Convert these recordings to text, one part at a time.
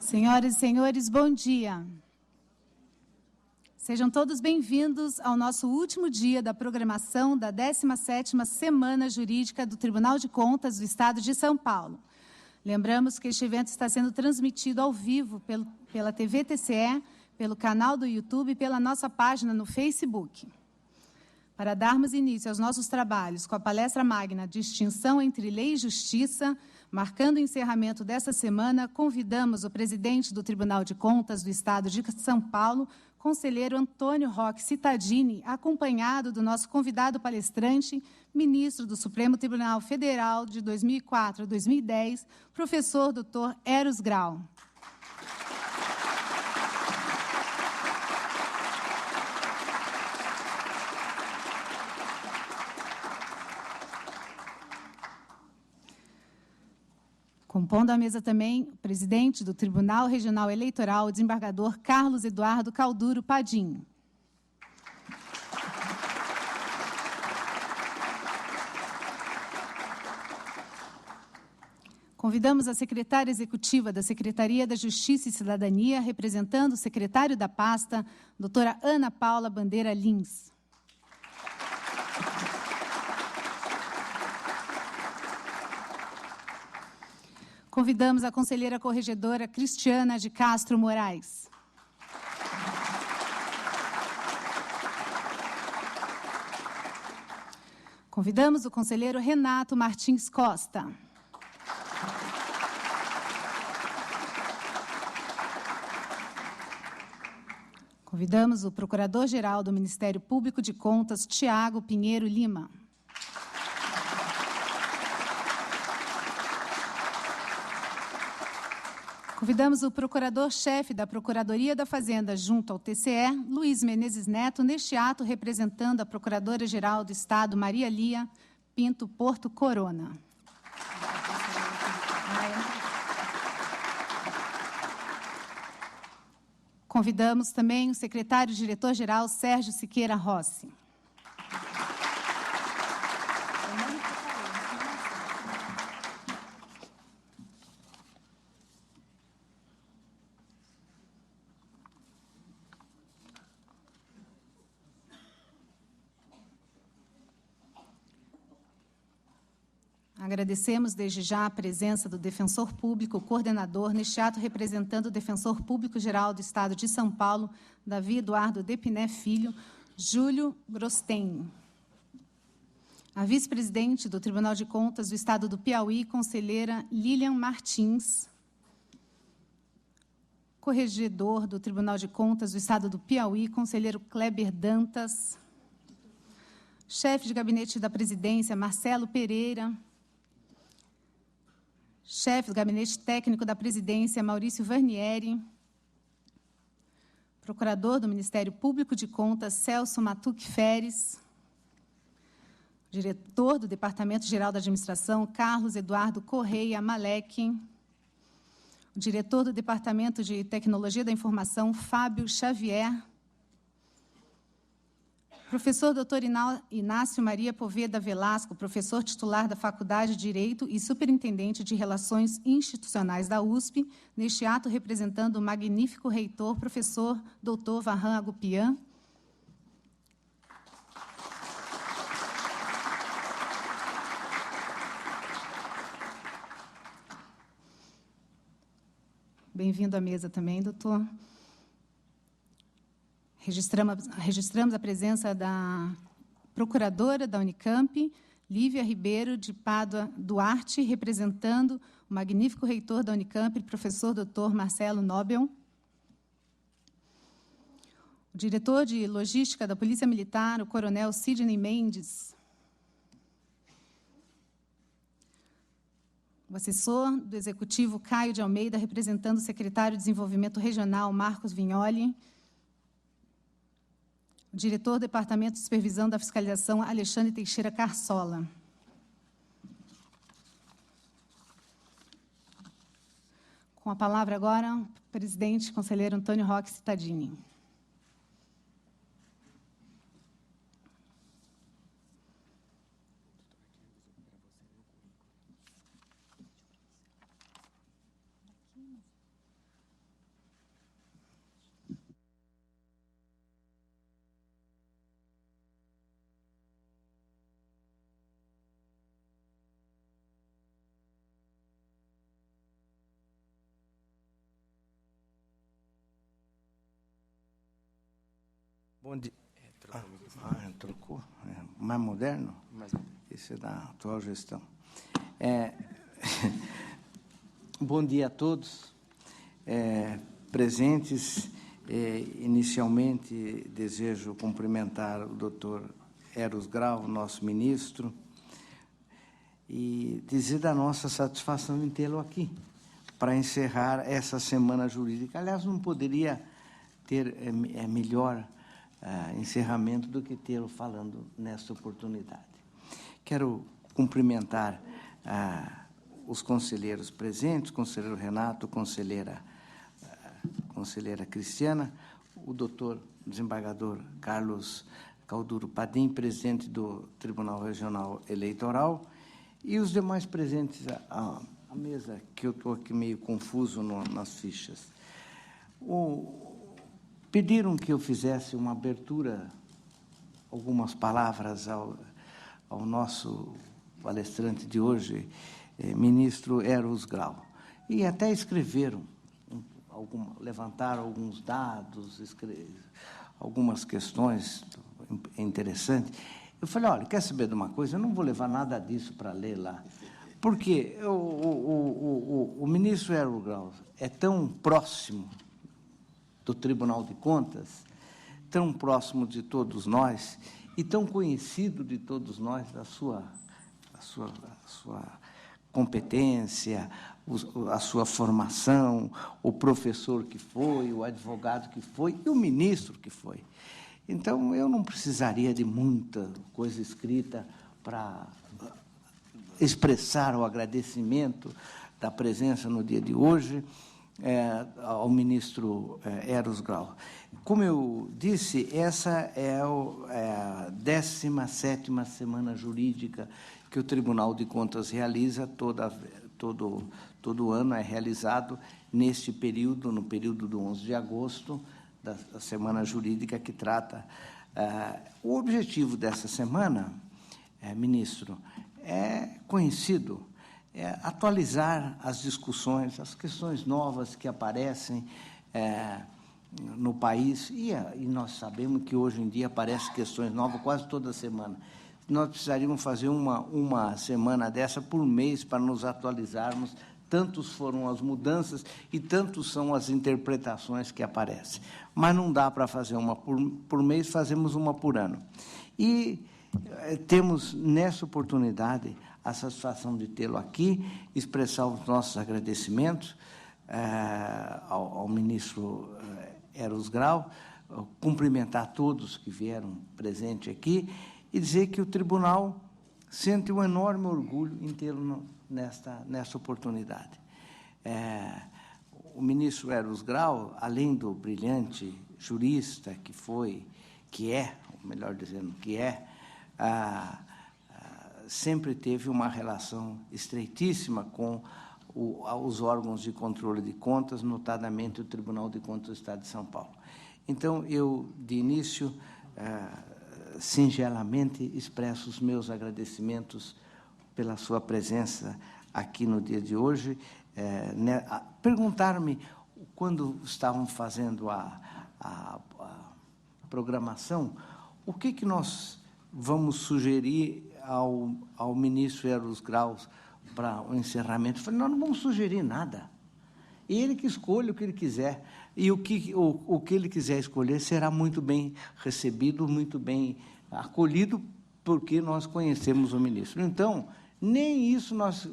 Senhoras e senhores, bom dia. Sejam todos bem-vindos ao nosso último dia da programação da 17ª Semana Jurídica do Tribunal de Contas do Estado de São Paulo. Lembramos que este evento está sendo transmitido ao vivo pela TV TCE, pelo canal do YouTube e pela nossa página no Facebook. Para darmos início aos nossos trabalhos com a palestra magna Distinção entre Lei e Justiça, marcando o encerramento dessa semana, convidamos o presidente do Tribunal de Contas do Estado de São Paulo, conselheiro Antônio Roque Cittadini, acompanhado do nosso convidado palestrante, ministro do Supremo Tribunal Federal de 2004 a 2010, professor Dr. Eros Grau. Compondo a mesa também o presidente do Tribunal Regional Eleitoral, o desembargador Carlos Eduardo Calduro Padim. Convidamos a secretária executiva da Secretaria da Justiça e Cidadania, representando o secretário da pasta, doutora Ana Paula Bandeira Lins. Convidamos a conselheira corregedora Cristiana de Castro Moraes. Convidamos o conselheiro Renato Martins Costa. Convidamos o procurador-geral do Ministério Público de Contas, Tiago Pinheiro Lima. Convidamos o procurador-chefe da Procuradoria da Fazenda junto ao TCE, Luiz Menezes Neto, neste ato representando a Procuradora-Geral do Estado, Maria Lia Pinto Porto Corona. Convidamos também o secretário-diretor-geral, Sérgio Siqueira Rossi. Agradecemos desde já a presença do defensor público coordenador neste ato representando o defensor público-geral do Estado de São Paulo, Davi Eduardo Depiné Filho, Júlio Grosten. A vice-presidente do Tribunal de Contas do Estado do Piauí, conselheira Lilian Martins. Corregedor do Tribunal de Contas do Estado do Piauí, conselheiro Kleber Dantas. Chefe de gabinete da presidência, Marcelo Pereira. Chefe do Gabinete Técnico da Presidência, Maurício Varnieri. Procurador do Ministério Público de Contas, Celso Matuque Feres. Diretor do Departamento Geral da Administração, Carlos Eduardo Correia Malek. O diretor do Departamento de Tecnologia da Informação, Fábio Xavier. Professor Dr. Inácio Maria Poveda Velasco, professor titular da Faculdade de Direito e superintendente de Relações Institucionais da USP, neste ato representando o magnífico reitor, professor Dr. Varran Agupian. Bem-vindo à mesa também, doutor. Registramos a presença da procuradora da Unicamp, Lívia Ribeiro de Pádua Duarte, representando o magnífico reitor da Unicamp, professor Dr. Marcelo Nobel. O diretor de Logística da Polícia Militar, o coronel Sidney Mendes. O assessor do Executivo, Caio de Almeida, representando o secretário de Desenvolvimento Regional, Marcos Vignoli. O diretor do Departamento de Supervisão da Fiscalização, Alexandre Teixeira Carsola. Com a palavra agora, o presidente, conselheiro Antônio Roque Cittadini. Bom dia. Trocou? Mais moderno? Esse é da atual gestão. Bom dia a todos. Presentes, inicialmente desejo cumprimentar o doutor Eros Grau, nosso ministro, e dizer da nossa satisfação em tê-lo aqui, para encerrar essa semana jurídica. Aliás, não poderia ter melhor encerramento do que tê-lo falando nesta oportunidade. Quero cumprimentar os conselheiros presentes, conselheiro Renato, conselheira Cristiana, o doutor desembargador Carlos Calduro Padim, presidente do Tribunal Regional Eleitoral, e os demais presentes à mesa, que eu estou aqui meio confuso nas fichas. Pediram que eu fizesse uma abertura, algumas palavras ao nosso palestrante de hoje, ministro Eros Grau. E até escreveram, levantaram alguns dados, algumas questões interessantes. Eu falei, olha, quer saber de uma coisa? Eu não vou levar nada disso para ler lá. Porque o ministro Eros Grau é tão próximo do Tribunal de Contas, tão próximo de todos nós e tão conhecido de todos nós, da sua competência, a sua formação, o professor que foi, o advogado que foi e o ministro que foi. Então, eu não precisaria de muita coisa escrita para expressar o agradecimento da presença no dia de hoje ao ministro Eros Grau. Como eu disse, essa é a 17ª semana jurídica que o Tribunal de Contas realiza, todo ano é realizado neste período, no período do 11 de agosto, da semana jurídica que trata. O objetivo dessa semana, ministro, é conhecido, atualizar as discussões, as questões novas que aparecem no país, e nós sabemos que hoje em dia aparecem questões novas quase toda semana. Nós precisaríamos fazer uma semana dessa por mês para nos atualizarmos, tantos foram as mudanças e tantos são as interpretações que aparecem. Mas não dá para fazer uma por mês, fazemos uma por ano. E temos, nessa oportunidade, a satisfação de tê-lo aqui, expressar os nossos agradecimentos ao ministro Eros Grau, cumprimentar todos que vieram presentes aqui e dizer que o tribunal sente um enorme orgulho em tê-lo nesta oportunidade. O ministro Eros Grau, além do brilhante jurista que é, melhor dizendo, sempre teve uma relação estreitíssima com os órgãos de controle de contas, notadamente o Tribunal de Contas do Estado de São Paulo. Então, eu, de início, singelamente expresso os meus agradecimentos pela sua presença aqui no dia de hoje. Perguntaram-me, quando estavam fazendo a programação, o que nós vamos sugerir ao ministro Eros Grau para o encerramento. Eu falei, nós não vamos sugerir nada. Ele que escolhe o que ele quiser. E o que ele quiser escolher será muito bem recebido, muito bem acolhido, porque nós conhecemos o ministro. Então, nem isso nós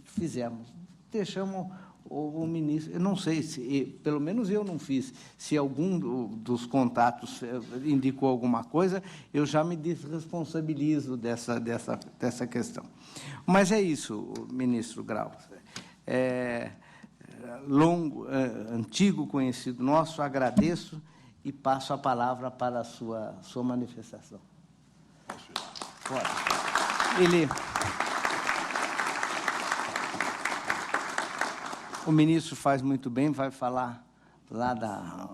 fizemos. Deixamos o ministro, eu não sei se, pelo menos eu não fiz, se algum dos contatos indicou alguma coisa, eu já me desresponsabilizo dessa questão. Mas é isso, ministro Grau. Antigo conhecido nosso, agradeço e passo a palavra para a sua manifestação. O ministro faz muito bem, vai falar lá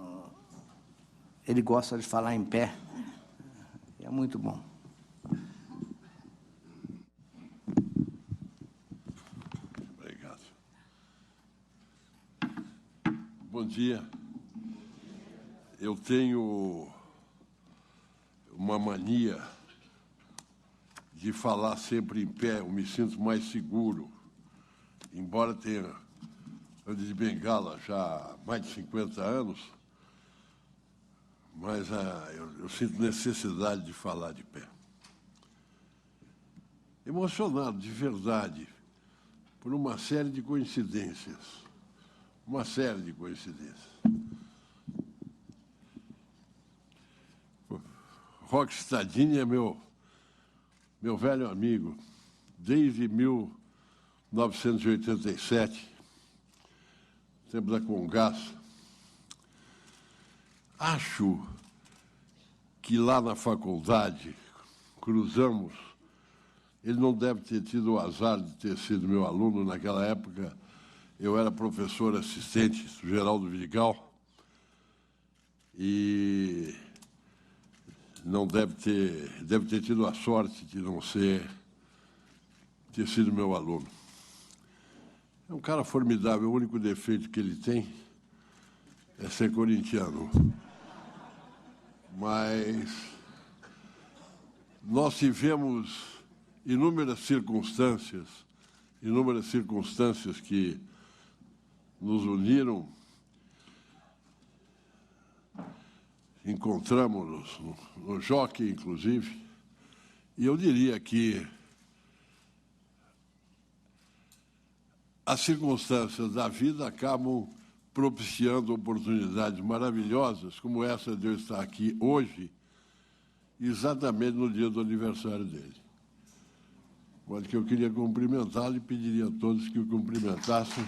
ele gosta de falar em pé, é muito bom. Obrigado. Bom dia. Eu tenho uma mania de falar sempre em pé. Eu me sinto mais seguro, embora tenha ande de bengala já há mais de 50 anos, mas eu sinto necessidade de falar de pé. Emocionado, de verdade, por uma série de coincidências. Uma série de coincidências. Roque Cittadini é meu velho amigo, desde 1987, tempo da Congas. Acho que lá na faculdade cruzamos. Ele não deve ter tido o azar de ter sido meu aluno. Naquela época, eu era professor assistente do Geraldo Vidigal e não deve ter tido a sorte de não ter sido meu aluno. É um cara formidável. O único defeito que ele tem é ser corintiano. Mas nós tivemos inúmeras circunstâncias que nos uniram. Encontramos-nos no Jockey, inclusive, e eu diria que as circunstâncias da vida acabam propiciando oportunidades maravilhosas, como essa de eu estar aqui hoje, exatamente no dia do aniversário dele. Mas que eu queria cumprimentá-lo e pediria a todos que o cumprimentassem.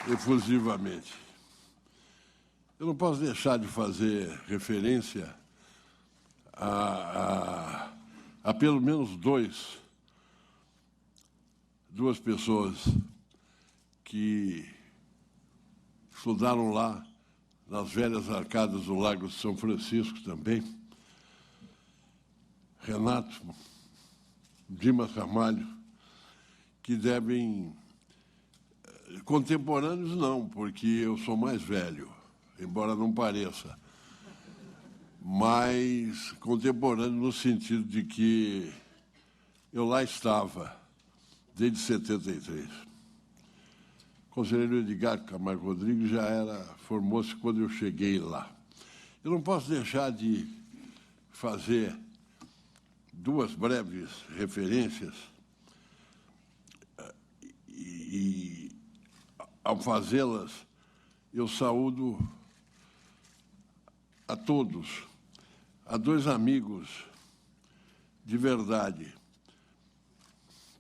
Efusivamente. Eu não posso deixar de fazer referência a pelo menos duas pessoas que estudaram lá nas velhas arcadas do Lago de São Francisco também. Renato, Dimas Ramalho, que devem... Contemporâneos não, porque eu sou mais velho, embora não pareça. Mas contemporâneo no sentido de que eu lá estava desde 73. O conselheiro Edgar Camargo Rodrigues formou-se quando eu cheguei lá. Eu não posso deixar de fazer duas breves referências e ao fazê-las, eu saúdo a todos, a dois amigos de verdade,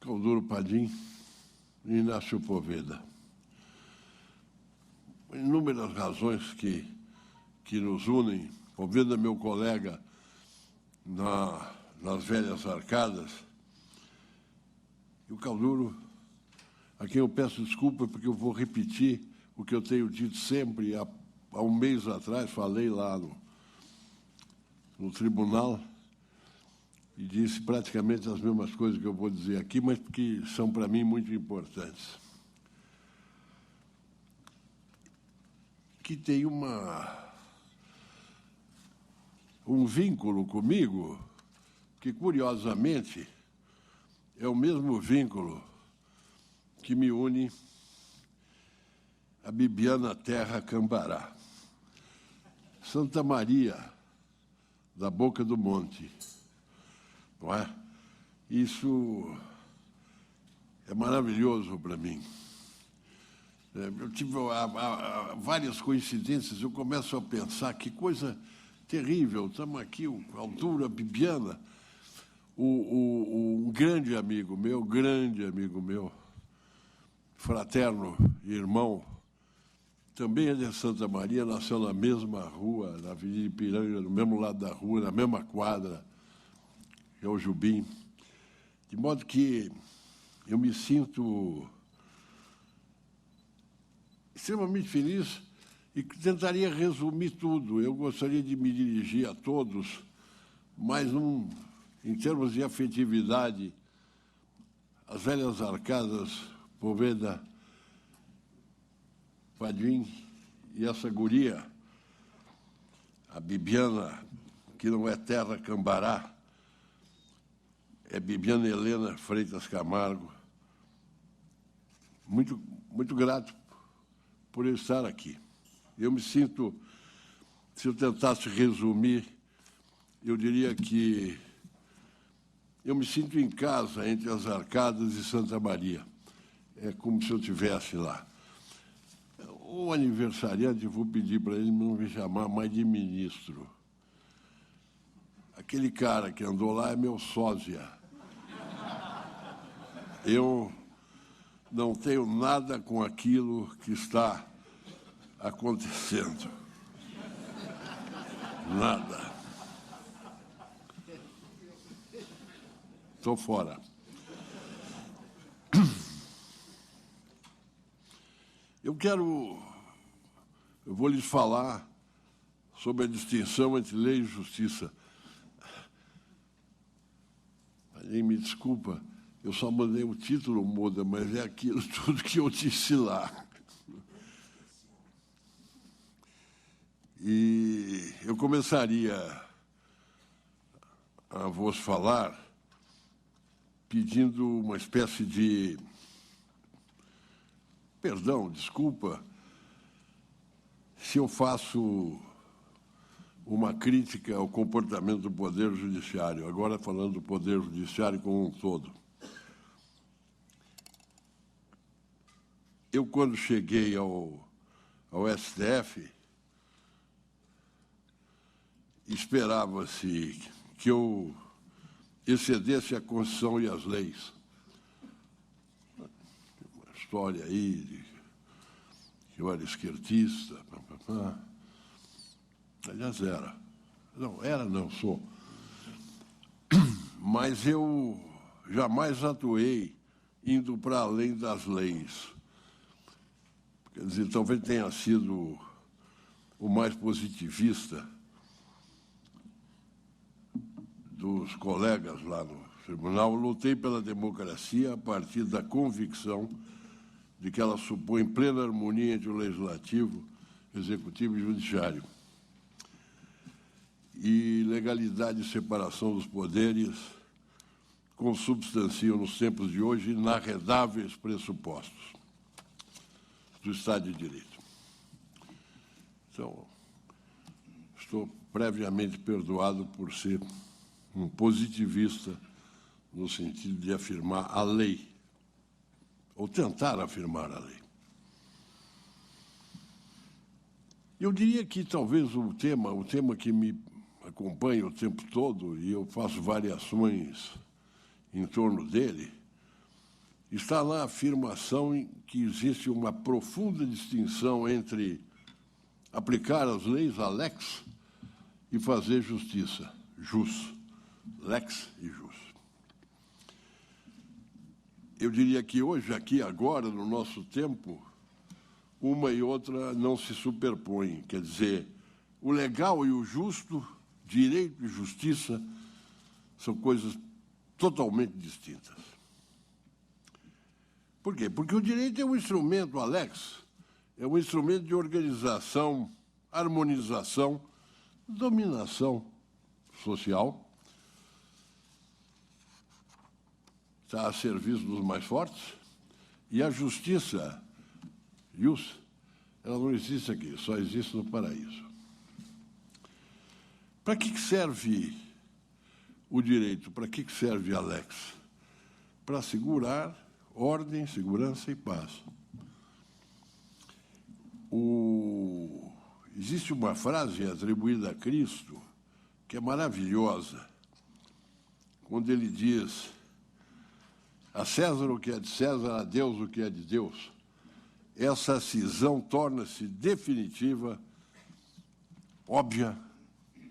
Calduro Padim e Inácio Poveda. Inúmeras razões que nos unem. Poveda, meu colega nas velhas arcadas, e o Calduro, a quem eu peço desculpa, porque eu vou repetir o que eu tenho dito sempre. Há um mês atrás, falei lá no tribunal e disse praticamente as mesmas coisas que eu vou dizer aqui, mas que são, para mim, muito importantes. Que tem um vínculo comigo que, curiosamente, é o mesmo vínculo que me une a Bibiana Terra Cambará. Santa Maria da Boca do Monte, não é? Isso é maravilhoso para mim. Eu tive várias coincidências, eu começo a pensar que coisa terrível. Estamos aqui, a altura, a Bibiana, um grande amigo meu, fraterno e irmão, também é de Santa Maria, nasceu na mesma rua, na Avenida Ipiranga, no mesmo lado da rua, na mesma quadra, que é o Jubim. De modo que eu me sinto extremamente feliz e tentaria resumir tudo. Eu gostaria de me dirigir a todos, mas em termos de afetividade, as velhas arcadas, Poveda Padim, e essa guria, a Bibiana, que não é Terra Cambará, é Bibiana Helena Freitas Camargo. Muito, muito grato por eu estar aqui. Eu me sinto, se eu tentasse resumir, eu diria que eu me sinto em casa entre as Arcadas e Santa Maria. É como se eu estivesse lá. O aniversariante, eu vou pedir para ele não me chamar mais de ministro. Aquele cara que andou lá é meu sósia. Eu não tenho nada com aquilo que está acontecendo. Nada. Estou fora. Eu vou lhes falar sobre a distinção entre lei e justiça. Me desculpa, eu só mandei o título, muda, mas é aquilo tudo que eu disse lá. E eu começaria a vos falar pedindo uma espécie de perdão, desculpa, se eu faço uma crítica ao comportamento do Poder Judiciário, agora falando do Poder Judiciário como um todo. Eu, quando cheguei ao STF, esperava-se que eu excedesse a Constituição e as leis. Uma história aí de que eu era esquerdista, aliás, era. Não, sou. Mas eu jamais atuei indo para além das leis. Quer dizer, talvez tenha sido o mais positivista dos colegas lá no tribunal. Eu lutei pela democracia a partir da convicção de que ela supõe plena harmonia entre o legislativo, executivo e judiciário. E legalidade e separação dos poderes consubstanciam, nos tempos de hoje, inarredáveis pressupostos do Estado de Direito. Então, estou previamente perdoado por ser um positivista no sentido de afirmar a lei, ou tentar afirmar a lei. Eu diria que talvez o tema que me acompanha o tempo todo, e eu faço variações em torno dele, está na afirmação em que existe uma profunda distinção entre aplicar as leis, a lex, e fazer justiça, jus, lex e jus. Eu diria que hoje, aqui, agora, no nosso tempo, uma e outra não se superpõem. Quer dizer, o legal e o justo, direito e justiça, são coisas totalmente distintas. Por quê? Porque o direito é um instrumento, Alex, é um instrumento de organização, harmonização, dominação social. Está a serviço dos mais fortes. E a justiça, jus, ela não existe aqui, só existe no paraíso. Para que serve o direito? Para que serve a lex? Para assegurar ordem, segurança e paz. Existe uma frase atribuída a Cristo que é maravilhosa, quando ele diz: a César o que é de César, a Deus o que é de Deus. Essa cisão torna-se definitiva, óbvia,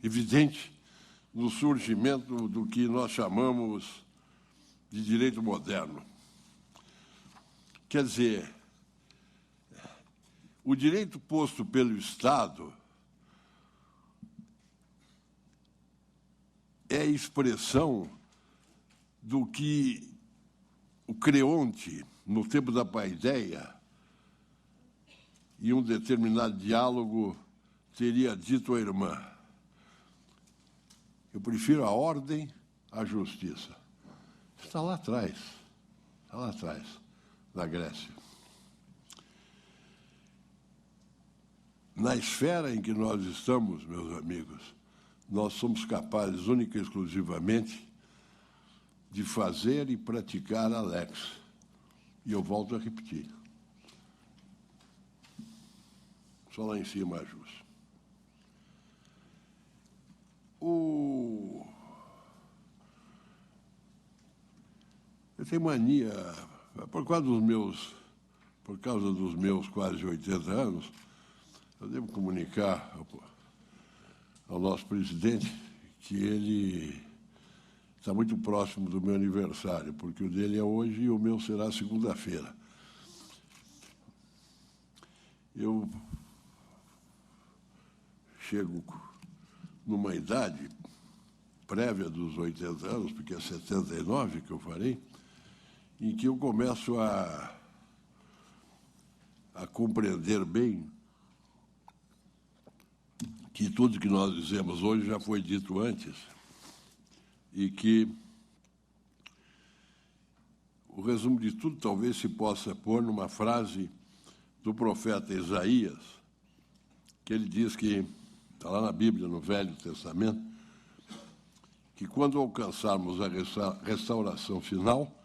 evidente, no surgimento do que nós chamamos de direito moderno. Quer dizer, o direito posto pelo Estado é expressão do que o Creonte, no tempo da Paideia, em um determinado diálogo, teria dito à irmã: eu prefiro a ordem à justiça. Está lá atrás, na Grécia. Na esfera em que nós estamos, meus amigos, nós somos capazes, única e exclusivamente, de fazer e praticar a lex. E eu volto a repetir. Só lá em cima a jus. Eu tenho mania, por causa dos meus quase 80 anos, eu devo comunicar ao nosso presidente que ele está muito próximo do meu aniversário, porque o dele é hoje e o meu será segunda-feira. Eu chego numa idade prévia dos 80 anos, porque é 79 que eu farei, em que eu começo a compreender bem que tudo que nós dizemos hoje já foi dito antes e que o resumo de tudo talvez se possa pôr numa frase do profeta Isaías, que ele diz que, está lá na Bíblia, no Velho Testamento, que quando alcançarmos a restauração final,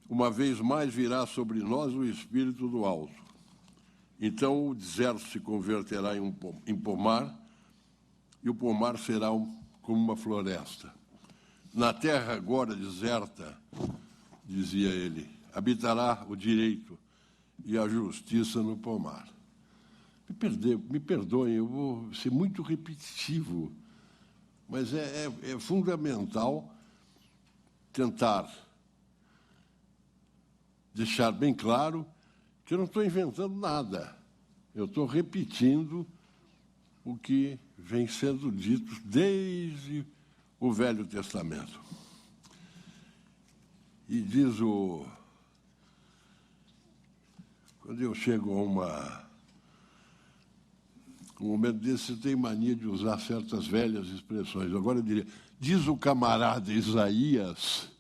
uma vez mais virá sobre nós o Espírito do Alto. Então o deserto se converterá em pomar, e o pomar será como uma floresta. Na terra agora deserta, dizia ele, habitará o direito e a justiça no pomar. Me perdoem, eu vou ser muito repetitivo, mas é fundamental tentar deixar bem claro que eu não estou inventando nada. Eu estou repetindo o que vem sendo dito desde o Velho Testamento. E diz quando eu chego a um momento desse, eu tenho mania de usar certas velhas expressões. Agora eu diria, diz o camarada Isaías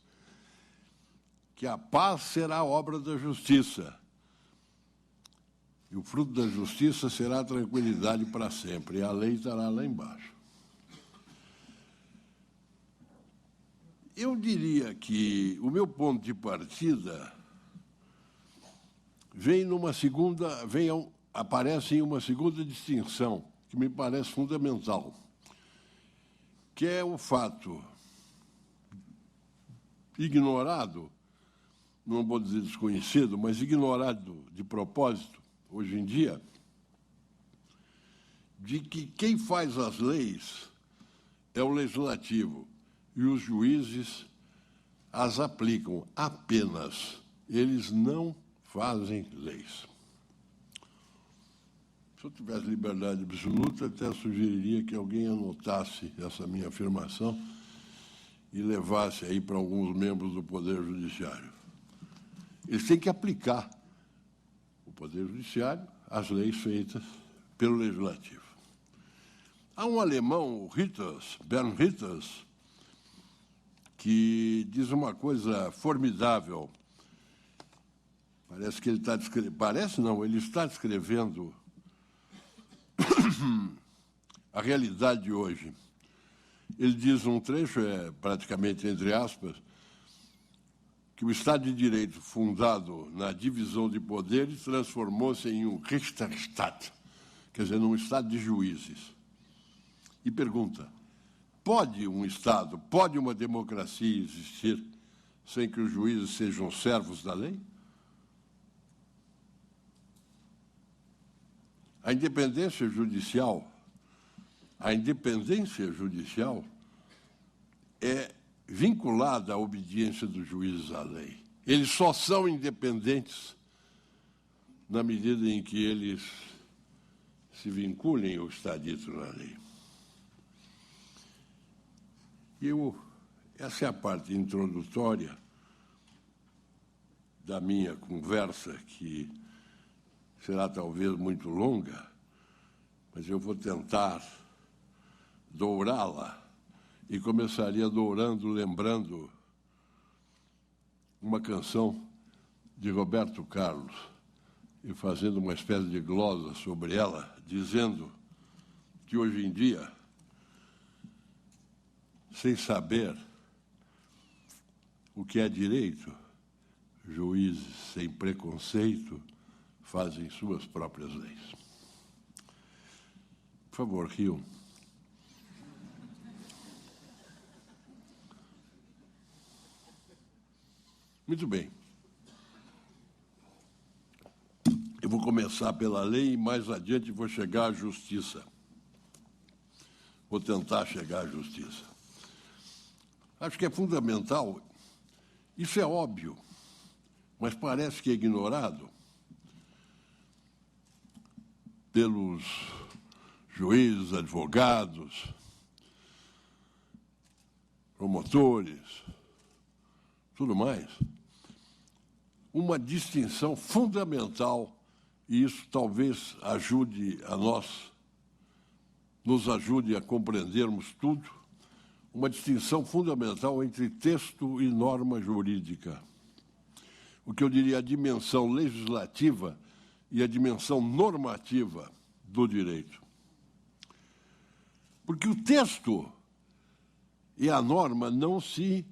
que a paz será a obra da justiça. E o fruto da justiça será a tranquilidade para sempre. E a lei estará lá embaixo. Eu diria que o meu ponto de partida aparece em uma segunda distinção, que me parece fundamental, que é o fato ignorado, não vou dizer desconhecido, mas ignorado de propósito, hoje em dia, de que quem faz as leis é o legislativo e os juízes as aplicam apenas. Eles não fazem leis. Se eu tivesse liberdade absoluta, até sugeriria que alguém anotasse essa minha afirmação e levasse aí para alguns membros do Poder Judiciário. Eles têm que aplicar o Poder Judiciário às leis feitas pelo Legislativo. Há um alemão, Bernd Ritters, que diz uma coisa formidável. Parece que ele está descrevendo... Parece não, ele está descrevendo a realidade de hoje. Ele diz num trecho, praticamente entre aspas, que o Estado de Direito fundado na divisão de poderes transformou-se em um Richterstaat, quer dizer, num Estado de juízes. E pergunta, pode um Estado, pode uma democracia existir sem que os juízes sejam servos da lei? A independência judicial é vinculada à obediência dos juízes à lei. Eles só são independentes na medida em que eles se vinculem ao que está dito na lei. Essa é a parte introdutória da minha conversa, que será talvez muito longa, mas eu vou tentar dourá-la, e começaria dourando, lembrando uma canção de Roberto Carlos, e fazendo uma espécie de glosa sobre ela, dizendo que hoje em dia, sem saber o que é direito, juízes sem preconceito fazem suas próprias leis. Por favor, riam. Muito bem. Eu vou começar pela lei e mais adiante vou chegar à justiça. Vou tentar chegar à justiça. Acho que é fundamental, isso é óbvio, mas parece que é ignorado pelos juízes, advogados, promotores, tudo mais, uma distinção fundamental, e isso talvez ajude a nós, nos ajude a compreendermos tudo, uma distinção fundamental entre texto e norma jurídica. O que eu diria a dimensão legislativa e a dimensão normativa do direito. Porque o texto e a norma não se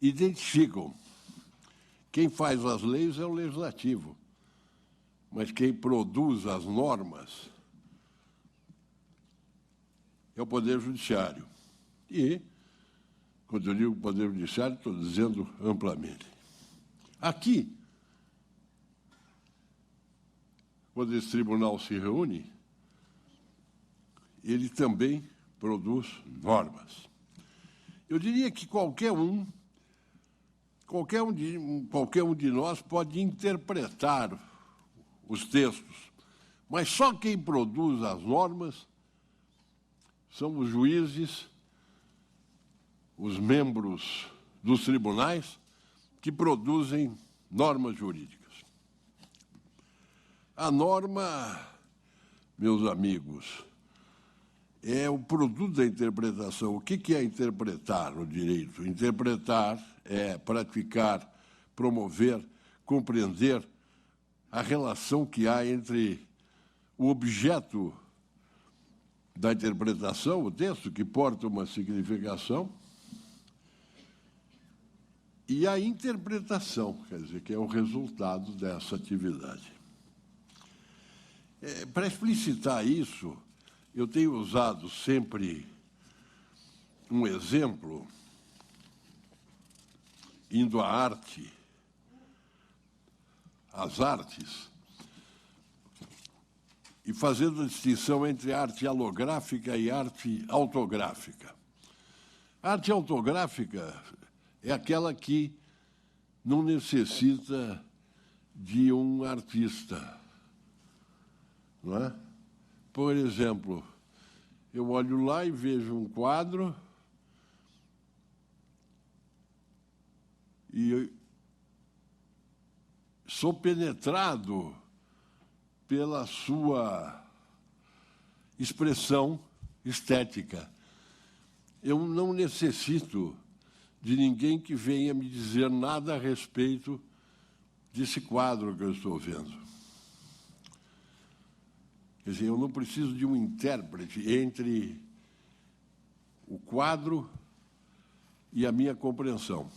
identificam. Quem faz as leis é o legislativo, mas quem produz as normas é o Poder Judiciário. E, quando eu digo Poder Judiciário, estou dizendo amplamente. Aqui, quando esse tribunal se reúne, ele também produz normas. Eu diria que qualquer um de nós pode interpretar os textos, mas só quem produz as normas são os juízes, os membros dos tribunais que produzem normas jurídicas. A norma, meus amigos, é o produto da interpretação. O que é interpretar o direito? Interpretar é praticar, promover, compreender a relação que há entre o objeto da interpretação, o texto que porta uma significação, e a interpretação, quer dizer, que é o resultado dessa atividade. Para explicitar isso, eu tenho usado sempre um exemplo, indo à arte, às artes, e fazendo a distinção entre arte halográfica e arte autográfica. A arte autográfica é aquela que não necessita de um artista, não é? Por exemplo, eu olho lá e vejo um quadro e sou penetrado pela sua expressão estética. Eu não necessito de ninguém que venha me dizer nada a respeito desse quadro que eu estou vendo. Quer dizer, eu não preciso de um intérprete entre o quadro e a minha compreensão.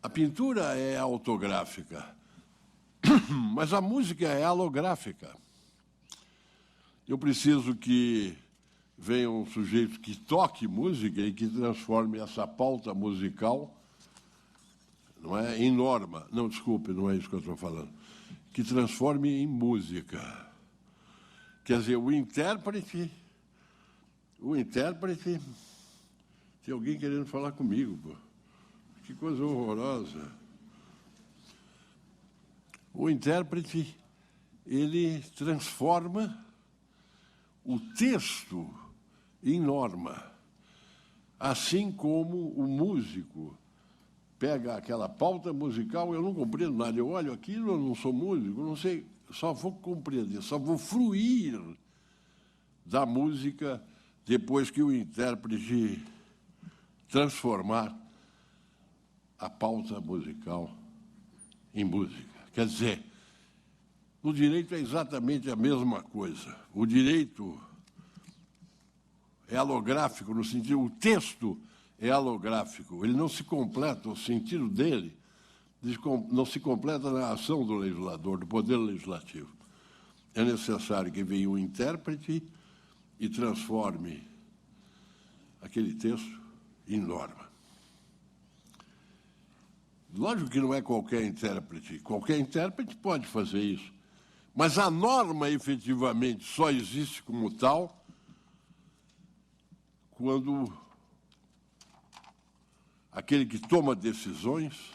A pintura é autográfica, mas a música é halográfica. Eu preciso que venha um sujeito que toque música e que transforme essa pauta musical, não é, em norma. Não, desculpe, não é isso que eu estou falando. Que transforme em música. Quer dizer, o intérprete... Tem alguém querendo falar comigo, pô. Que coisa horrorosa. O intérprete, ele transforma o texto em norma, assim como o músico pega aquela pauta musical, eu não compreendo nada. Eu olho aquilo, eu não sou músico, não sei, só vou compreender, só vou fruir da música depois que o intérprete transformar a pauta musical em música. Quer dizer, no direito é exatamente a mesma coisa. O direito é alográfico, no sentido, o texto é alográfico, ele não se completa, o sentido dele não se completa na ação do legislador, do poder legislativo. É necessário que venha um intérprete e transforme aquele texto em norma. Lógico que não é qualquer intérprete pode fazer isso, mas a norma efetivamente só existe como tal quando aquele que toma decisões,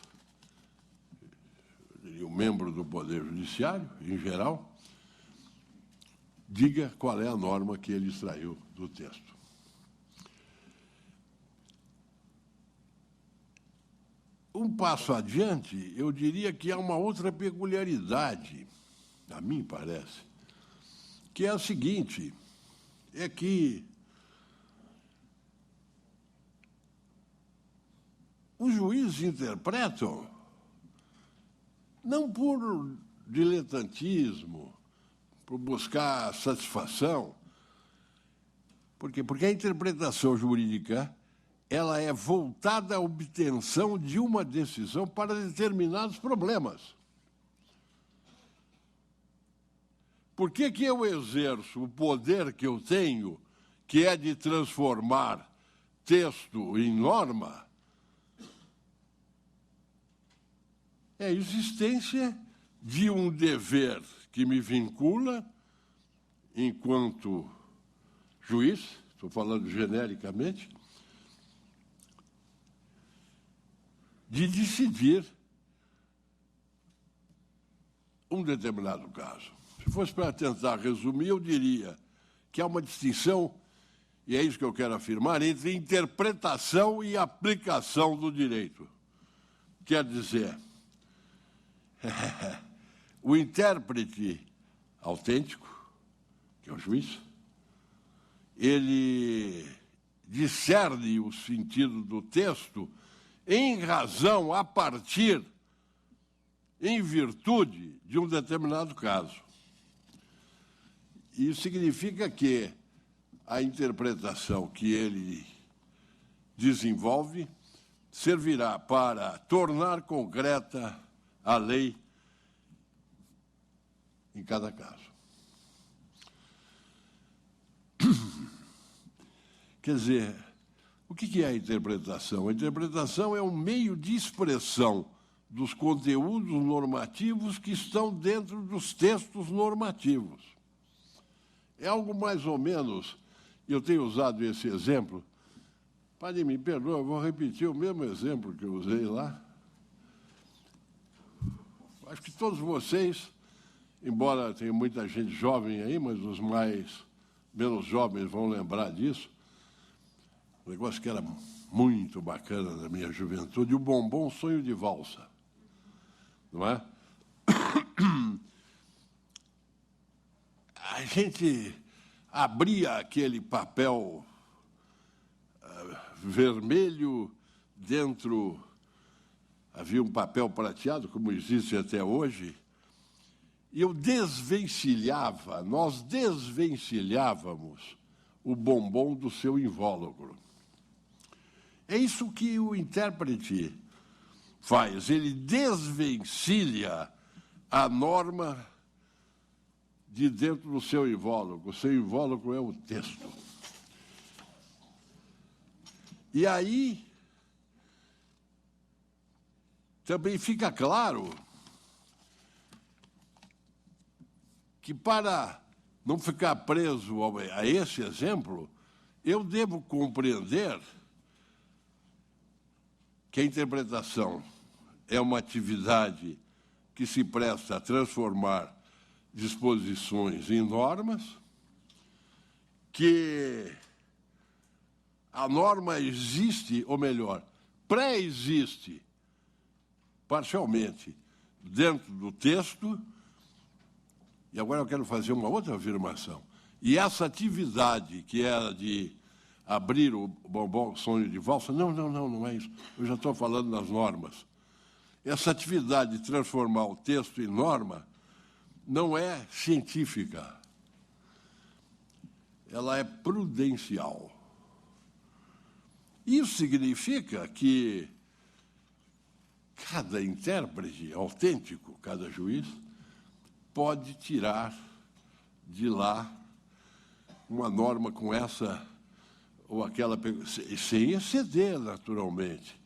o membro do Poder Judiciário, em geral, diga qual é a norma que ele extraiu do texto. Um passo adiante, eu diria que há uma outra peculiaridade, a mim parece, que é a seguinte, é que os juízes interpretam não por diletantismo, por buscar satisfação, porque a interpretação jurídica ela é voltada à obtenção de uma decisão para determinados problemas. Por que eu exerço o poder que eu tenho, que é de transformar texto em norma? É a existência de um dever que me vincula, enquanto juiz, estou falando genericamente, de decidir um determinado caso. Se fosse para tentar resumir, eu diria que há uma distinção, e é isso que eu quero afirmar, entre interpretação e aplicação do direito. Quer dizer, o intérprete autêntico, que é o juiz, ele discerne o sentido do texto em razão, a partir, em virtude de um determinado caso. Isso significa que a interpretação que ele desenvolve servirá para tornar concreta a lei em cada caso. Quer dizer, o que é a interpretação? A interpretação é um meio de expressão dos conteúdos normativos que estão dentro dos textos normativos. É algo mais ou menos, eu tenho usado esse exemplo, Padre, me perdoa, eu vou repetir o mesmo exemplo que eu usei lá. Acho que todos vocês, embora tenha muita gente jovem aí, mas os menos jovens vão lembrar disso, um negócio que era muito bacana na minha juventude, o bombom sonho de valsa, não é? A gente abria aquele papel vermelho, dentro havia um papel prateado, como existe até hoje, e nós desvencilhávamos o bombom do seu invólucro. É isso que o intérprete faz, ele desvencilha a norma de dentro do seu invólucro. O seu invólucro é o texto. E aí também fica claro que, para não ficar preso a esse exemplo, eu devo compreender que a interpretação é uma atividade que se presta a transformar disposições em normas, que a norma existe, ou melhor, pré-existe parcialmente dentro do texto. E agora eu quero fazer uma outra afirmação. E essa atividade que era de abrir o bombom sonho de valsa, não é isso. Eu já estou falando nas normas. Essa atividade de transformar o texto em norma não é científica. Ela é prudencial. Isso significa que cada intérprete autêntico, cada juiz, pode tirar de lá uma norma com essa ou aquela, sem exceder, naturalmente.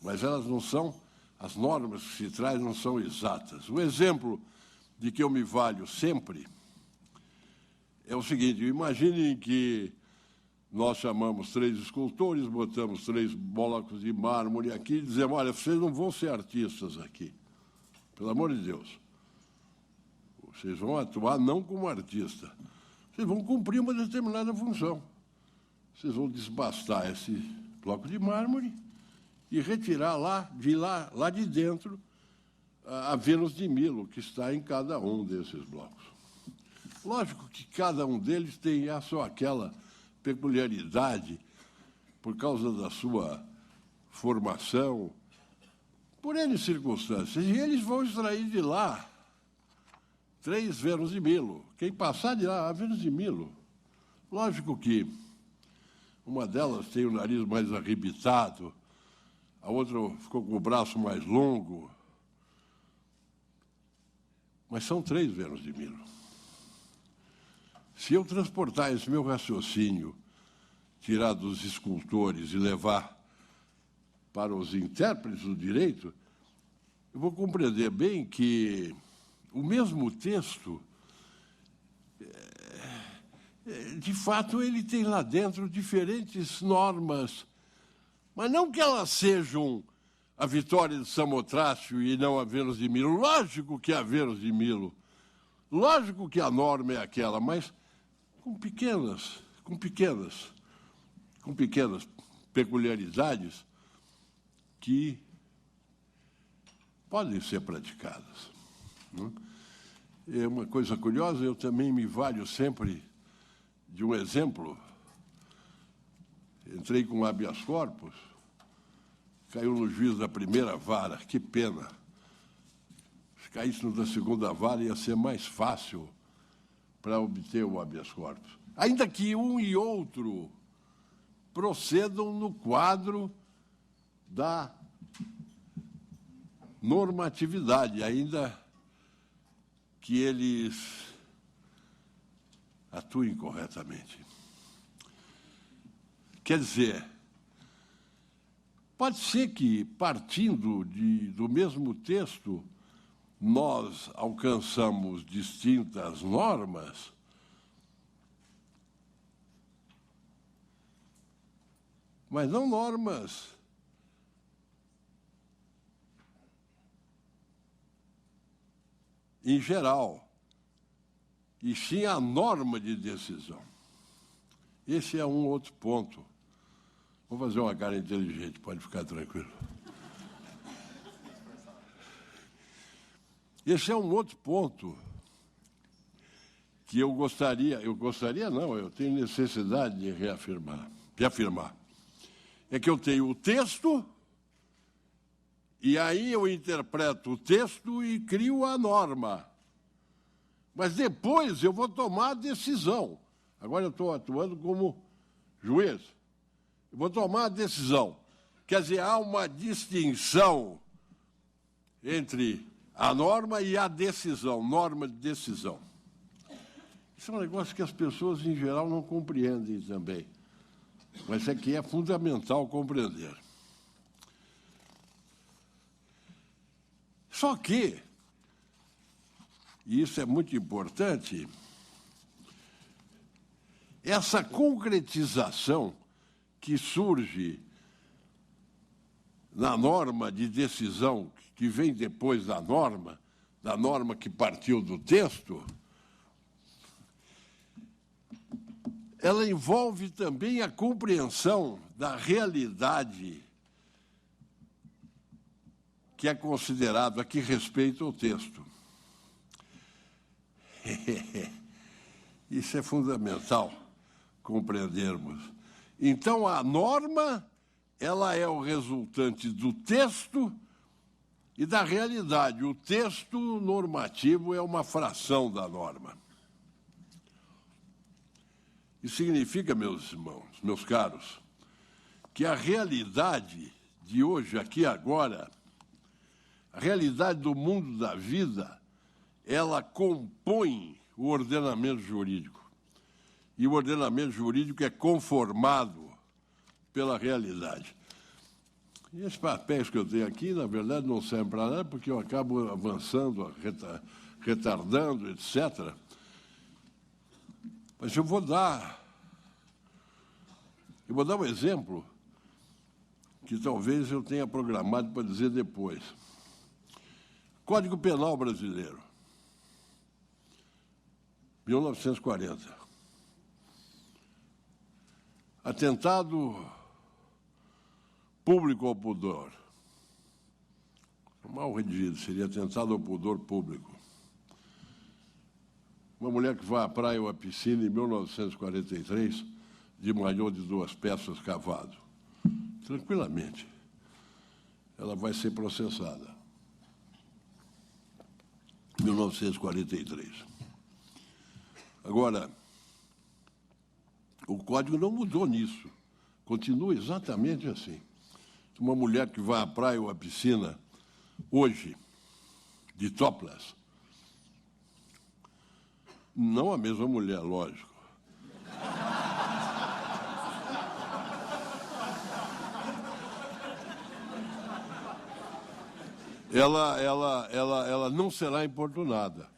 Mas elas não são, as normas que se trazem não são exatas. O exemplo de que eu me valho sempre é o seguinte: imaginem que nós chamamos 3 escultores, botamos 3 blocos de mármore aqui e dizemos: olha, vocês não vão ser artistas aqui, pelo amor de Deus. Vocês vão atuar não como artista, vocês vão cumprir uma determinada função. Vocês vão desbastar esse bloco de mármore e retirar lá de dentro a Vênus de Milo, que está em cada um desses blocos. Lógico que cada um deles tem só aquela peculiaridade por causa da sua formação, por N circunstâncias, e eles vão extrair de lá 3 Vênus de Milo. Quem passar de lá, a Vênus de Milo. Lógico que uma delas tem o nariz mais arrebitado, a outra ficou com o braço mais longo, mas são 3 Vênus de Milo. Se eu transportar esse meu raciocínio, tirar dos escultores e levar para os intérpretes do direito, eu vou compreender bem que o mesmo texto, de fato, ele tem lá dentro diferentes normas, mas não que elas sejam a Vitória de Samotrácio e não a Vênus de Milo. Lógico que é a Vênus de Milo, lógico que a norma é aquela, mas com pequenas peculiaridades que podem ser praticadas. É uma coisa curiosa, eu também me valho sempre de um exemplo. Entrei com habeas corpus, caiu no juiz da primeira vara, que pena. Se caísse no da segunda vara, ia ser mais fácil para obter o habeas corpus. Ainda que um e outro procedam no quadro da normatividade, ainda que eles atuem corretamente. Quer dizer, pode ser que, partindo do mesmo texto, nós alcançamos distintas normas, mas não normas em geral, e sim a norma de decisão. Esse é um outro ponto. Vou fazer uma cara inteligente, pode ficar tranquilo. Esse é um outro ponto que eu tenho necessidade de afirmar. É que eu tenho o texto, e aí eu interpreto o texto e crio a norma. Mas depois eu vou tomar a decisão. Agora eu estou atuando como juiz. Eu vou tomar a decisão. Quer dizer, há uma distinção entre a norma e a decisão, norma de decisão. Isso é um negócio que as pessoas, em geral, não compreendem também. Mas é que é fundamental compreender. Só que, e isso é muito importante, essa concretização que surge na norma de decisão, que vem depois da norma que partiu do texto, ela envolve também a compreensão da realidade que é considerado, a que respeita o texto. Isso é fundamental compreendermos. Então, a norma, ela é o resultante do texto e da realidade. O texto normativo é uma fração da norma. Isso significa, meus irmãos, meus caros, que a realidade de hoje, aqui e agora, a realidade do mundo da vida, ela compõe o ordenamento jurídico. E o ordenamento jurídico é conformado pela realidade. E esses papéis que eu tenho aqui, na verdade, não servem para nada, porque eu acabo avançando, retardando, etc. Mas eu vou dar um exemplo que talvez eu tenha programado para dizer depois. Código Penal Brasileiro, 1940. Atentado público ao pudor. Mal redigido, seria atentado ao pudor público. Uma mulher que vai à praia ou à piscina em 1943, de maiô de 2 peças cavado. Tranquilamente. Ela vai ser processada. 1943. Agora, o Código não mudou nisso. Continua exatamente assim. Uma mulher que vai à praia ou à piscina, hoje, de topless, não a mesma mulher, lógico. Ela não será importunada.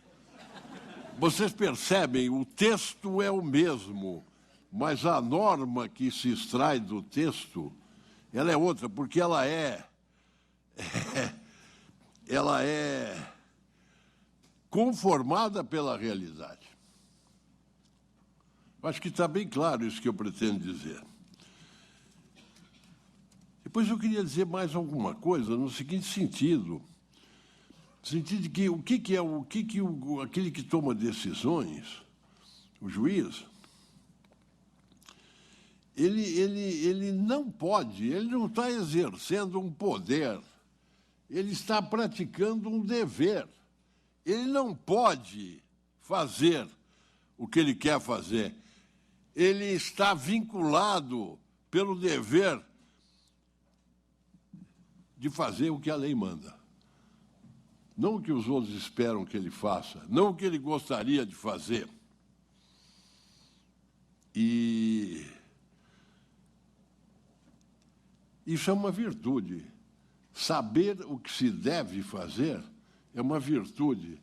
Vocês percebem, o texto é o mesmo, mas a norma que se extrai do texto, ela é outra, porque ela é conformada pela realidade. Acho que está bem claro isso que eu pretendo dizer. Depois eu queria dizer mais alguma coisa no seguinte sentido. No sentido de que aquele que toma decisões, o juiz, ele não pode, ele não está exercendo um poder, ele está praticando um dever. Ele não pode fazer o que ele quer fazer. Ele está vinculado pelo dever de fazer o que a lei manda. Não o que os outros esperam que ele faça, não o que ele gostaria de fazer. E isso é uma virtude. Saber o que se deve fazer é uma virtude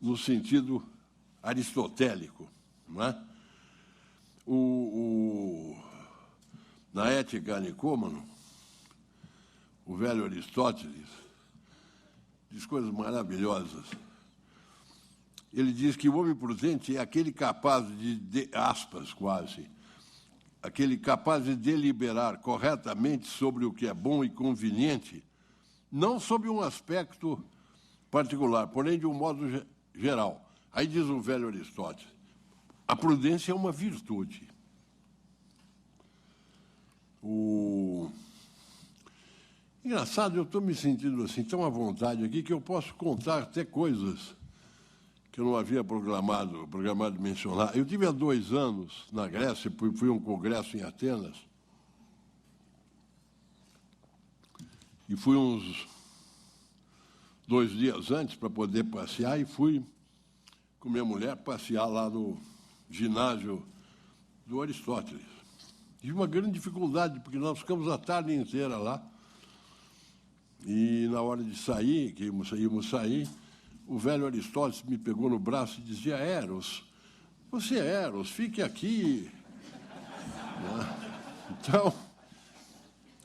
no sentido aristotélico, não é? Na Ética Nicômano, o velho Aristóteles diz coisas maravilhosas. Ele diz que o homem prudente é aquele capaz aspas quase, aquele capaz de deliberar corretamente sobre o que é bom e conveniente, não sob um aspecto particular, porém de um modo geral. Aí diz o velho Aristóteles, a prudência é uma virtude. Engraçado, eu estou me sentindo assim tão à vontade aqui que eu posso contar até coisas que eu não havia programado mencionar. Eu tive há 2 anos na Grécia, fui a um congresso em Atenas, e fui uns 2 dias antes para poder passear, e fui com minha mulher passear lá no ginásio do Aristóteles. Tive uma grande dificuldade, porque nós ficamos a tarde inteira lá, e na hora de sair, que íamos sair, o velho Aristóteles me pegou no braço e dizia, Eros, você é Eros, fique aqui. Então,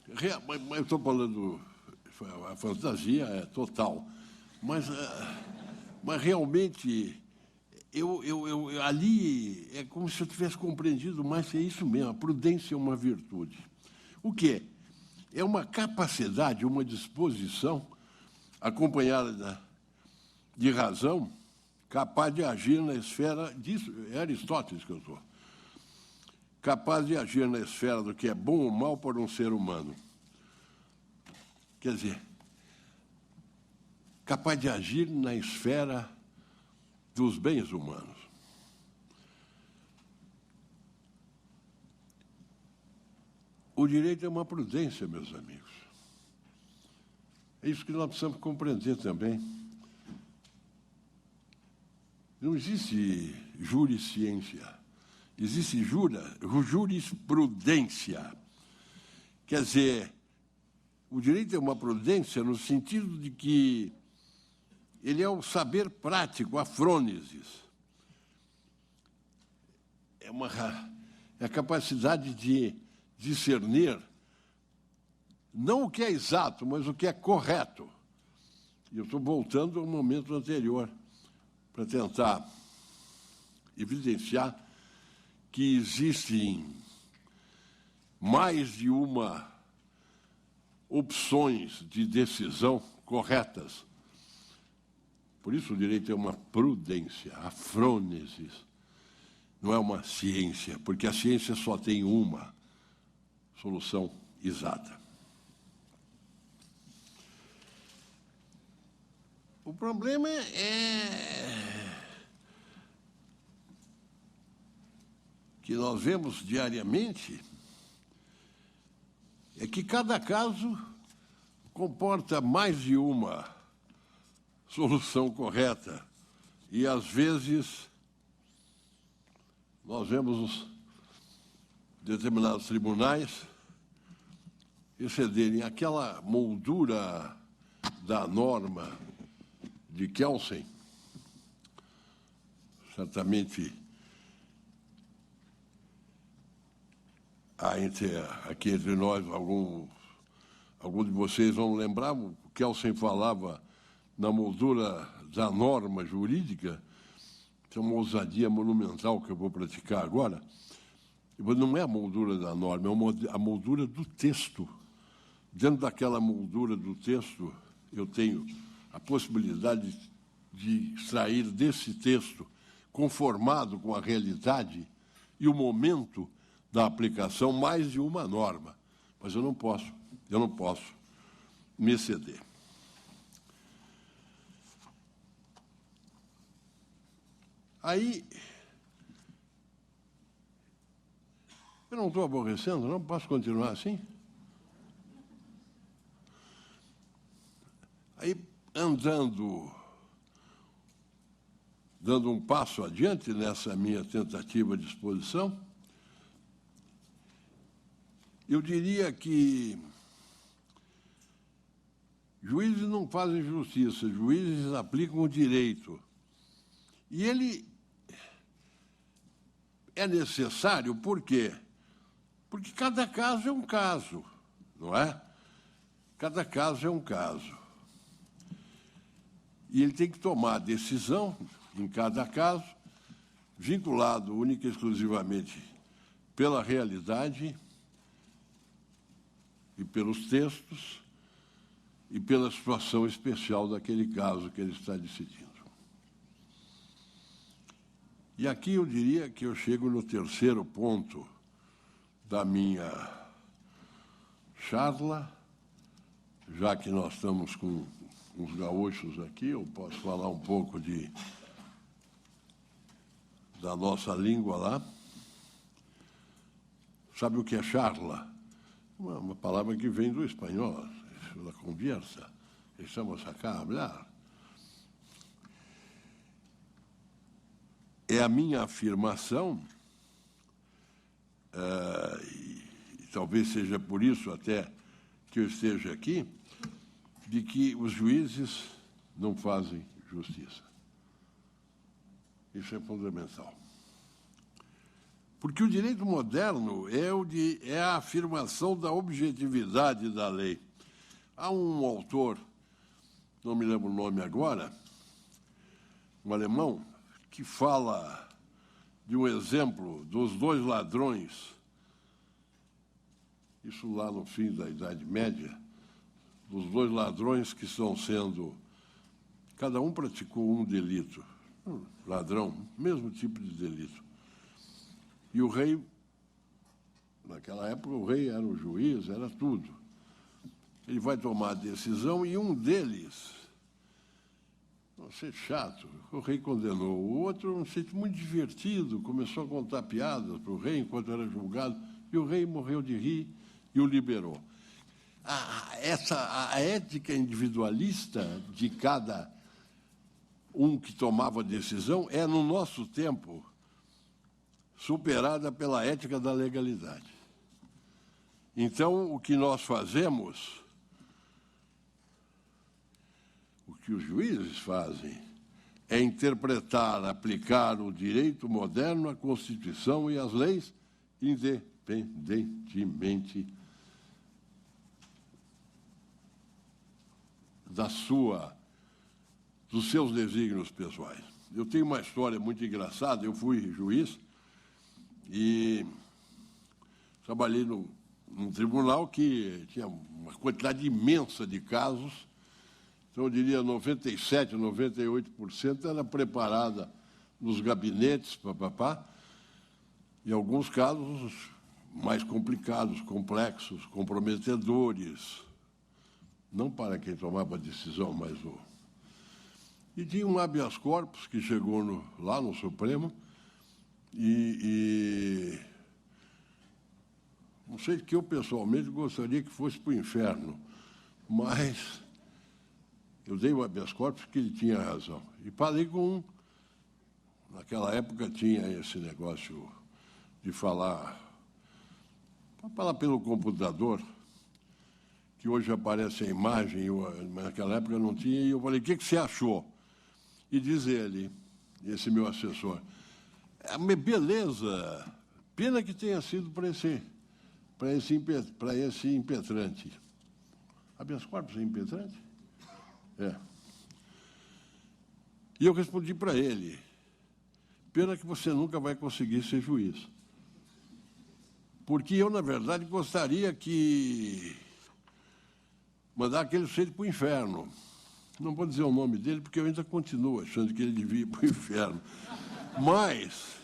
eu estou falando, a fantasia é total, mas realmente, ali é como se eu tivesse compreendido mais, é isso mesmo, a prudência é uma virtude. O quê? É uma capacidade, uma disposição acompanhada de razão, capaz de agir na esfera disso, é Aristóteles que eu estou, capaz de agir na esfera do que é bom ou mal para um ser humano. Quer dizer, capaz de agir na esfera dos bens humanos. O direito é uma prudência, meus amigos. É isso que nós precisamos compreender também. Não existe jurisciência, existe jurisprudência. Quer dizer, o direito é uma prudência no sentido de que ele é o saber prático, a frônesis. É a capacidade de discernir não o que é exato, mas o que é correto. E eu estou voltando ao momento anterior para tentar evidenciar que existem mais de uma opções de decisão corretas. Por isso o direito é uma prudência, a frônesis. Não é uma ciência, porque a ciência só tem uma solução exata. O problema que nós vemos diariamente é que cada caso comporta mais de uma solução correta. E, às vezes, nós vemos determinados tribunais excederem aquela moldura da norma de Kelsen. Certamente, há aqui entre nós, algum de vocês vão lembrar, o Kelsen falava na moldura da norma jurídica, que é uma ousadia monumental que eu vou praticar agora. Não é a moldura da norma, é a moldura do texto. Dentro daquela moldura do texto, eu tenho a possibilidade de extrair desse texto, conformado com a realidade e o momento da aplicação, mais de uma norma. Mas eu não posso me exceder. Aí, eu não estou aborrecendo, não posso continuar assim? Aí, dando um passo adiante nessa minha tentativa de exposição, eu diria que juízes não fazem justiça, juízes aplicam o direito. E ele é necessário, por quê? Porque cada caso é um caso, não é? Cada caso é um caso. E ele tem que tomar a decisão, em cada caso, vinculado única e exclusivamente pela realidade e pelos textos e pela situação especial daquele caso que ele está decidindo. E aqui eu diria que eu chego no terceiro ponto da minha charla, já que nós estamos com uns gaúchos aqui, eu posso falar um pouco da nossa língua lá. Sabe o que é charla? Uma palavra que vem do espanhol, da conversa. Estamos acá a hablar. É a minha afirmação, e talvez seja por isso até que eu esteja aqui, de que os juízes não fazem justiça. Isso é fundamental. Porque o direito moderno é a afirmação da objetividade da lei. Há um autor, não me lembro o nome agora, um alemão, que fala de um exemplo dos dois ladrões, isso lá no fim da Idade Média, dos dois ladrões que estão sendo... Cada um praticou um delito. Ladrão, mesmo tipo de delito. E o rei, naquela época, o rei era o juiz, era tudo. Ele vai tomar a decisão e um deles, não sei, chato, o rei condenou. O outro, um jeito muito divertido, começou a contar piadas para o rei enquanto era julgado, e o rei morreu de rir e o liberou. A ética individualista de cada um que tomava a decisão é, no nosso tempo, superada pela ética da legalidade. Então, o que nós fazemos, o que os juízes fazem, é interpretar, aplicar o direito moderno, a Constituição e as leis, independentemente dos seus desígnios pessoais. Eu tenho uma história muito engraçada. Eu fui juiz e trabalhei num tribunal que tinha uma quantidade imensa de casos. Então, eu diria 97%, 98% era preparada nos gabinetes, e alguns casos mais complicados, complexos, comprometedores, não para quem tomava a decisão, mas o... E tinha um habeas corpus que chegou lá no Supremo e não sei que eu, pessoalmente, gostaria que fosse para o inferno, mas eu dei o habeas corpus porque ele tinha razão. E falei com um. Naquela época tinha esse negócio de falar pelo computador, que hoje aparece a imagem, mas naquela época não tinha, e eu falei, o que você achou? E diz ele, esse meu assessor, beleza, pena que tenha sido para esse impetrante. Habeas corpus é impetrante? É. E eu respondi para ele, pena que você nunca vai conseguir ser juiz. Porque eu, na verdade, gostaria que mandar aquele sujeito para o inferno. Não vou dizer o nome dele, porque eu ainda continuo achando que ele devia ir para o inferno. Mas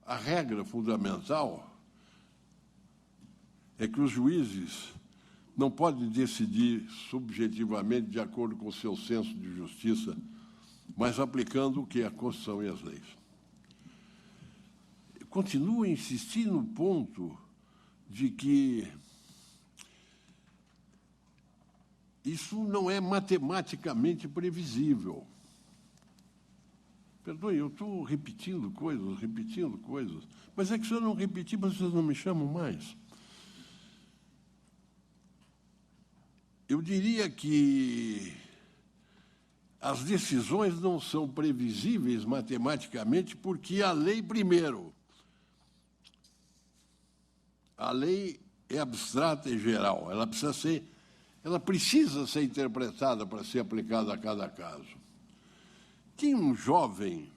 a regra fundamental é que os juízes não podem decidir subjetivamente de acordo com o seu senso de justiça, mas aplicando o que é a Constituição e as leis. Eu continuo a insistir no ponto de que isso não é matematicamente previsível. Perdoe, eu estou repetindo coisas, mas é que se eu não repetir, vocês não me chamam mais. Eu diria que as decisões não são previsíveis matematicamente porque a lei, primeiro, a lei é abstrata e geral, ela precisa ser interpretada para ser aplicada a cada caso. Tinha um jovem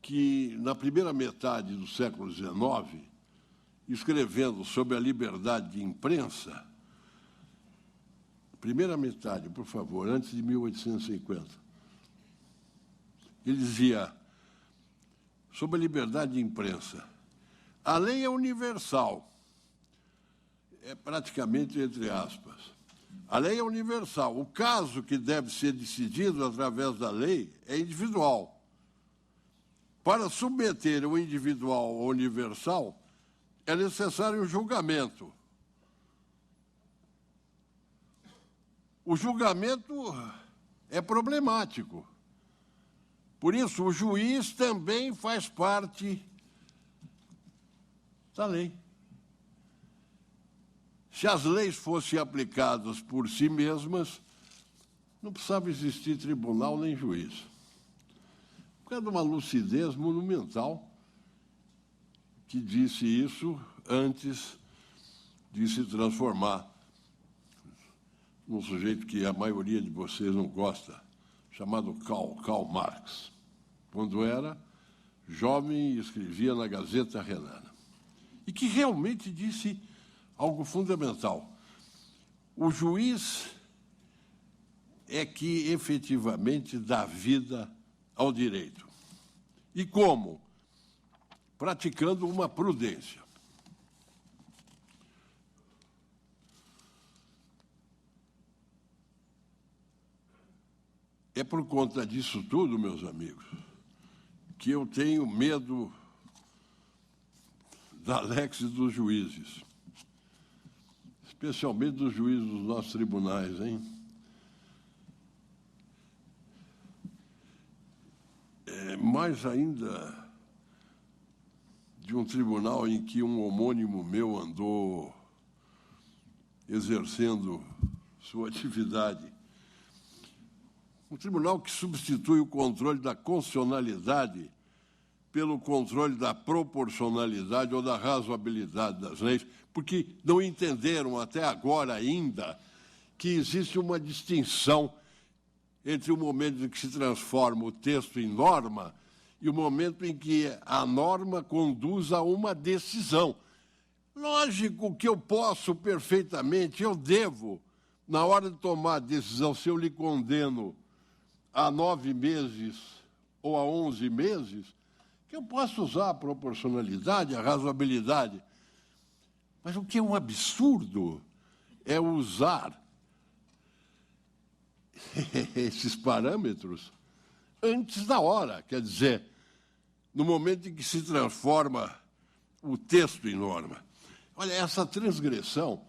que, na primeira metade do século XIX, escrevendo sobre a liberdade de imprensa, primeira metade, por favor, antes de 1850, ele dizia sobre a liberdade de imprensa, a lei é universal, é praticamente entre aspas. A lei é universal. O caso que deve ser decidido através da lei é individual. Para submeter o individual ao universal, é necessário um julgamento. O julgamento é problemático. Por isso, o juiz também faz parte da lei. Se as leis fossem aplicadas por si mesmas, não precisava existir tribunal nem juiz. Por causa de uma lucidez monumental que disse isso antes de se transformar num sujeito que a maioria de vocês não gosta, chamado Karl Marx, quando era jovem e escrevia na Gazeta Renana, e que realmente disse algo fundamental. O juiz é que efetivamente dá vida ao direito. E como? Praticando uma prudência. É por conta disso tudo, meus amigos, que eu tenho medo da Lex e dos juízes, especialmente dos juízes dos nossos tribunais, hein? Mais ainda de um tribunal em que um homônimo meu andou exercendo sua atividade. Um tribunal que substitui o controle da constitucionalidade pelo controle da proporcionalidade ou da razoabilidade das leis, porque não entenderam até agora ainda que existe uma distinção entre o momento em que se transforma o texto em norma e o momento em que a norma conduz a uma decisão. Lógico que eu posso perfeitamente, eu devo, na hora de tomar a decisão, se eu lhe condeno a 9 meses ou a 11 meses, que eu posso usar a proporcionalidade, a razoabilidade. Mas o que é um absurdo é usar esses parâmetros antes da hora, quer dizer, no momento em que se transforma o texto em norma. Olha, essa transgressão,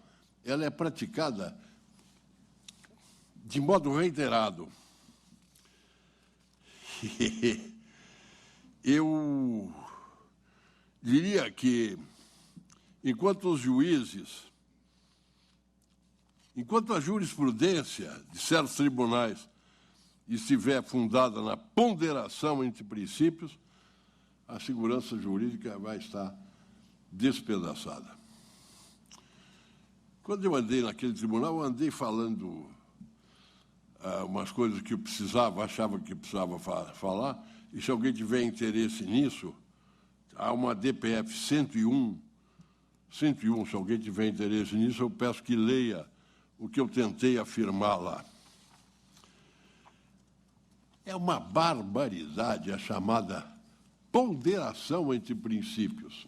ela é praticada de modo reiterado. Eu diria que, enquanto a jurisprudência de certos tribunais estiver fundada na ponderação entre princípios, a segurança jurídica vai estar despedaçada. Quando eu andei naquele tribunal, eu andei falando umas coisas que eu achava que precisava falar, e se alguém tiver interesse nisso, há uma DPF 101, se alguém tiver interesse nisso, eu peço que leia o que eu tentei afirmar lá. É uma barbaridade a chamada ponderação entre princípios.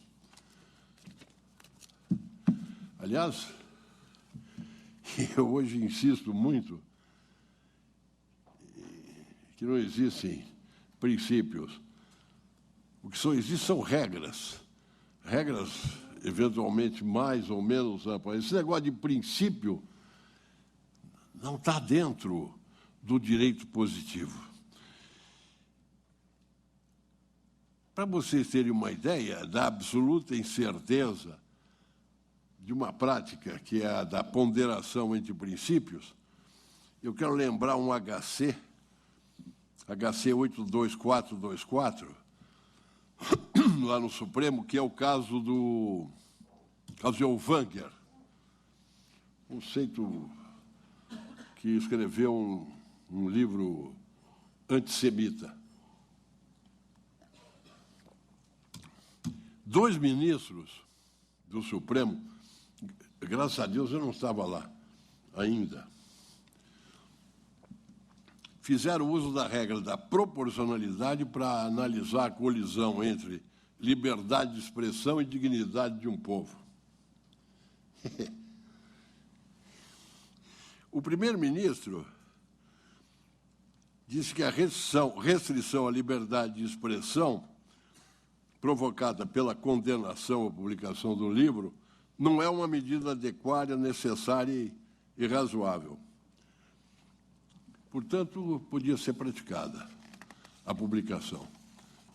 Aliás, eu hoje insisto muito que não existem princípios. O que só existe são regras. Regras, eventualmente, mais ou menos amplas. Esse negócio de princípio não está dentro do direito positivo. Para vocês terem uma ideia da absoluta incerteza de uma prática, que é a da ponderação entre princípios, eu quero lembrar um HC 82424, lá no Supremo, que é o caso de Elvanger, um sujeito que escreveu um livro antissemita. 2 ministros do Supremo, graças a Deus eu não estava lá ainda, fizeram uso da regra da proporcionalidade para analisar a colisão entre liberdade de expressão e dignidade de um povo. O primeiro-ministro disse que a restrição à liberdade de expressão provocada pela condenação à publicação do livro não é uma medida adequada, necessária e razoável. Portanto, podia ser praticada a publicação.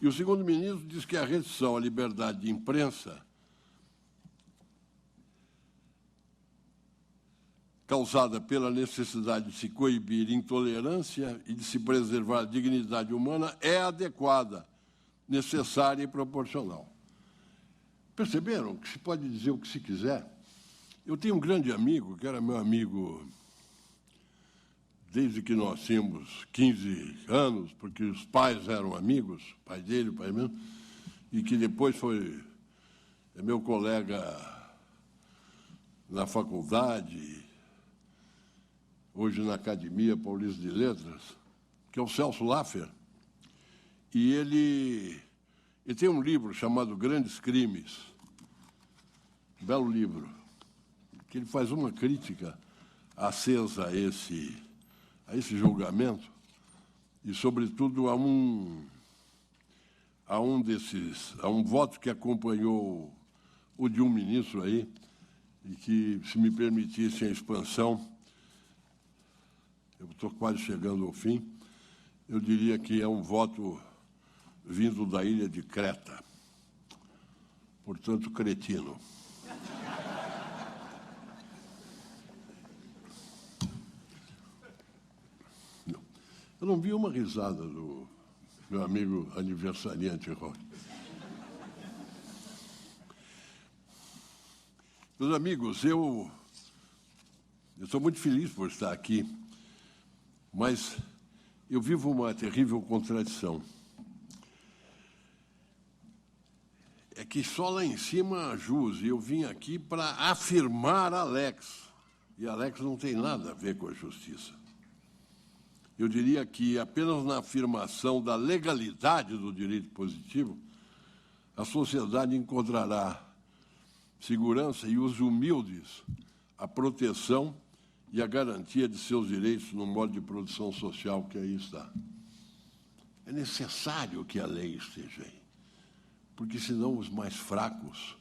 E o segundo ministro diz que a restrição à liberdade de imprensa causada pela necessidade de se coibir intolerância e de se preservar a dignidade humana é adequada, necessária e proporcional. Perceberam que se pode dizer o que se quiser? Eu tenho um grande amigo, que era meu amigo desde que nós tínhamos 15 anos, porque os pais eram amigos, pai dele, pai meu, e que depois é meu colega na faculdade, hoje na Academia Paulista de Letras, que é o Celso Laffer, e ele tem um livro chamado Grandes Crimes, um belo livro, que ele faz uma crítica acesa a esse julgamento e, sobretudo, a um voto que acompanhou o de um ministro aí, e que, se me permitissem a expansão, eu estou quase chegando ao fim, eu diria que é um voto vindo da ilha de Creta, portanto, cretino. Eu não vi uma risada do meu amigo aniversariante, Roque. Meus amigos, eu estou muito feliz por estar aqui, mas eu vivo uma terrível contradição. É que só lá em cima a Jus, e eu vim aqui para afirmar Alex, e Alex não tem nada a ver com a justiça. Eu diria que apenas na afirmação da legalidade do direito positivo, a sociedade encontrará segurança e os humildes a proteção e a garantia de seus direitos no modo de produção social que aí está. É necessário que a lei esteja aí, porque senão os mais fracos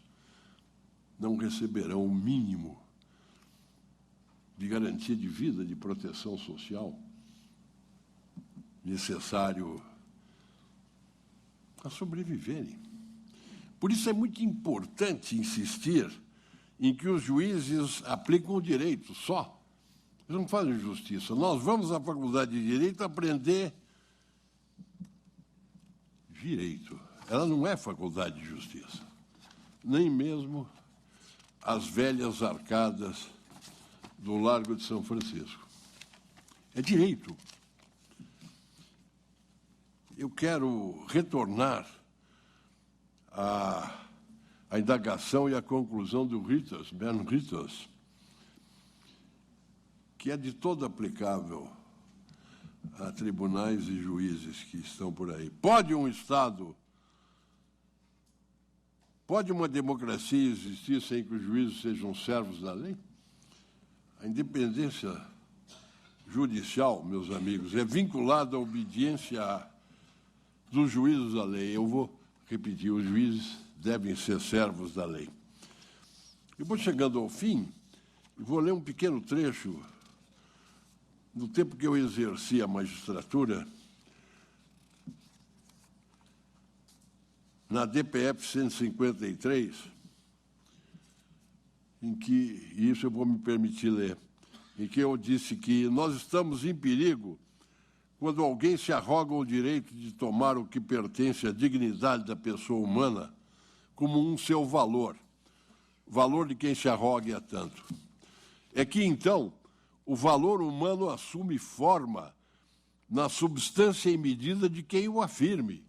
não receberão o mínimo de garantia de vida, de proteção social necessário a sobreviverem. Por isso é muito importante insistir em que os juízes aplicam o direito só. Eles não fazem justiça. Nós vamos à faculdade de Direito aprender direito. Ela não é faculdade de justiça, nem mesmo as velhas arcadas do Largo de São Francisco. É direito. Eu quero retornar à indagação e à conclusão do Bernd Ritters, que é de todo aplicável a tribunais e juízes que estão por aí. Pode uma democracia existir sem que os juízes sejam servos da lei? A independência judicial, meus amigos, é vinculada à obediência dos juízes à lei. Eu vou repetir, os juízes devem ser servos da lei. Eu vou chegando ao fim e vou ler um pequeno trecho. No tempo que eu exerci a magistratura, na DPF 153, em que, e isso eu vou me permitir ler, em que eu disse que nós estamos em perigo quando alguém se arroga o direito de tomar o que pertence à dignidade da pessoa humana como um seu valor, valor de quem se arrogue a tanto. É que, então, o valor humano assume forma na substância e medida de quem o afirme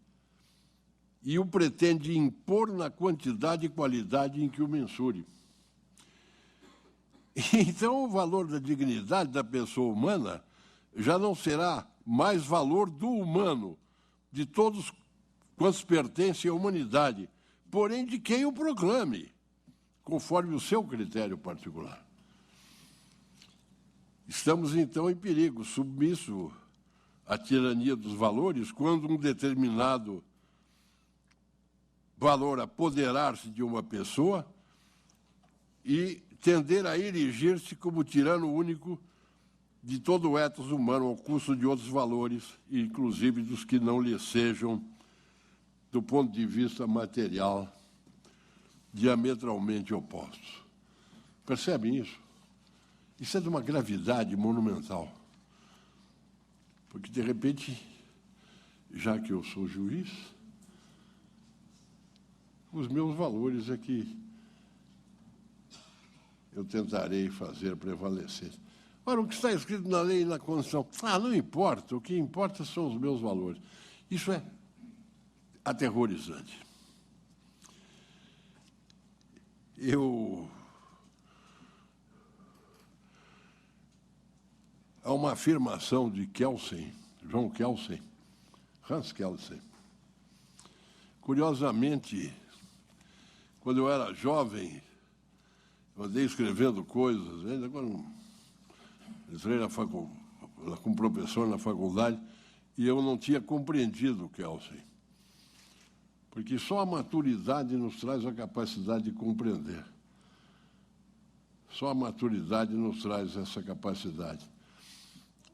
e o pretende impor na quantidade e qualidade em que o mensure. Então, o valor da dignidade da pessoa humana já não será mais valor do humano, de todos quantos pertencem à humanidade, porém de quem o proclame, conforme o seu critério particular. Estamos, então, em perigo, submisso à tirania dos valores, quando um determinado valor apoderar-se de uma pessoa e tender a erigir-se como tirano único de todo o ethos humano ao custo de outros valores, inclusive dos que não lhe sejam, do ponto de vista material, diametralmente opostos. Percebem isso? Isso é de uma gravidade monumental. Porque, de repente, já que eu sou juiz, os meus valores é que eu tentarei fazer prevalecer. Ora, o que está escrito na lei e na Constituição? Não importa, o que importa são os meus valores. Isso é aterrorizante. Há uma afirmação de Kelsen, João Kelsen, Hans Kelsen. Curiosamente, quando eu era jovem, eu andei escrevendo coisas, ainda quando entrei como professor na faculdade, e eu não tinha compreendido o Kelsen. Porque só a maturidade nos traz a capacidade de compreender. Só a maturidade nos traz essa capacidade.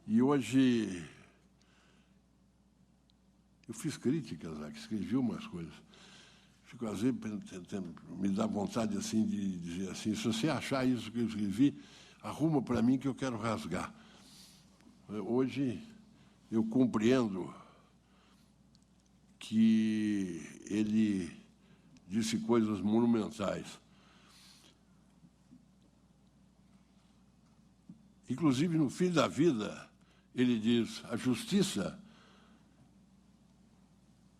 E hoje eu fiz críticas, escrevi umas coisas. Fico, às vezes, tentando, me dá vontade assim, de dizer assim, se você achar isso que eu escrevi, arruma para mim que eu quero rasgar. Hoje eu compreendo que ele disse coisas monumentais. Inclusive, no fim da vida, ele diz, a justiça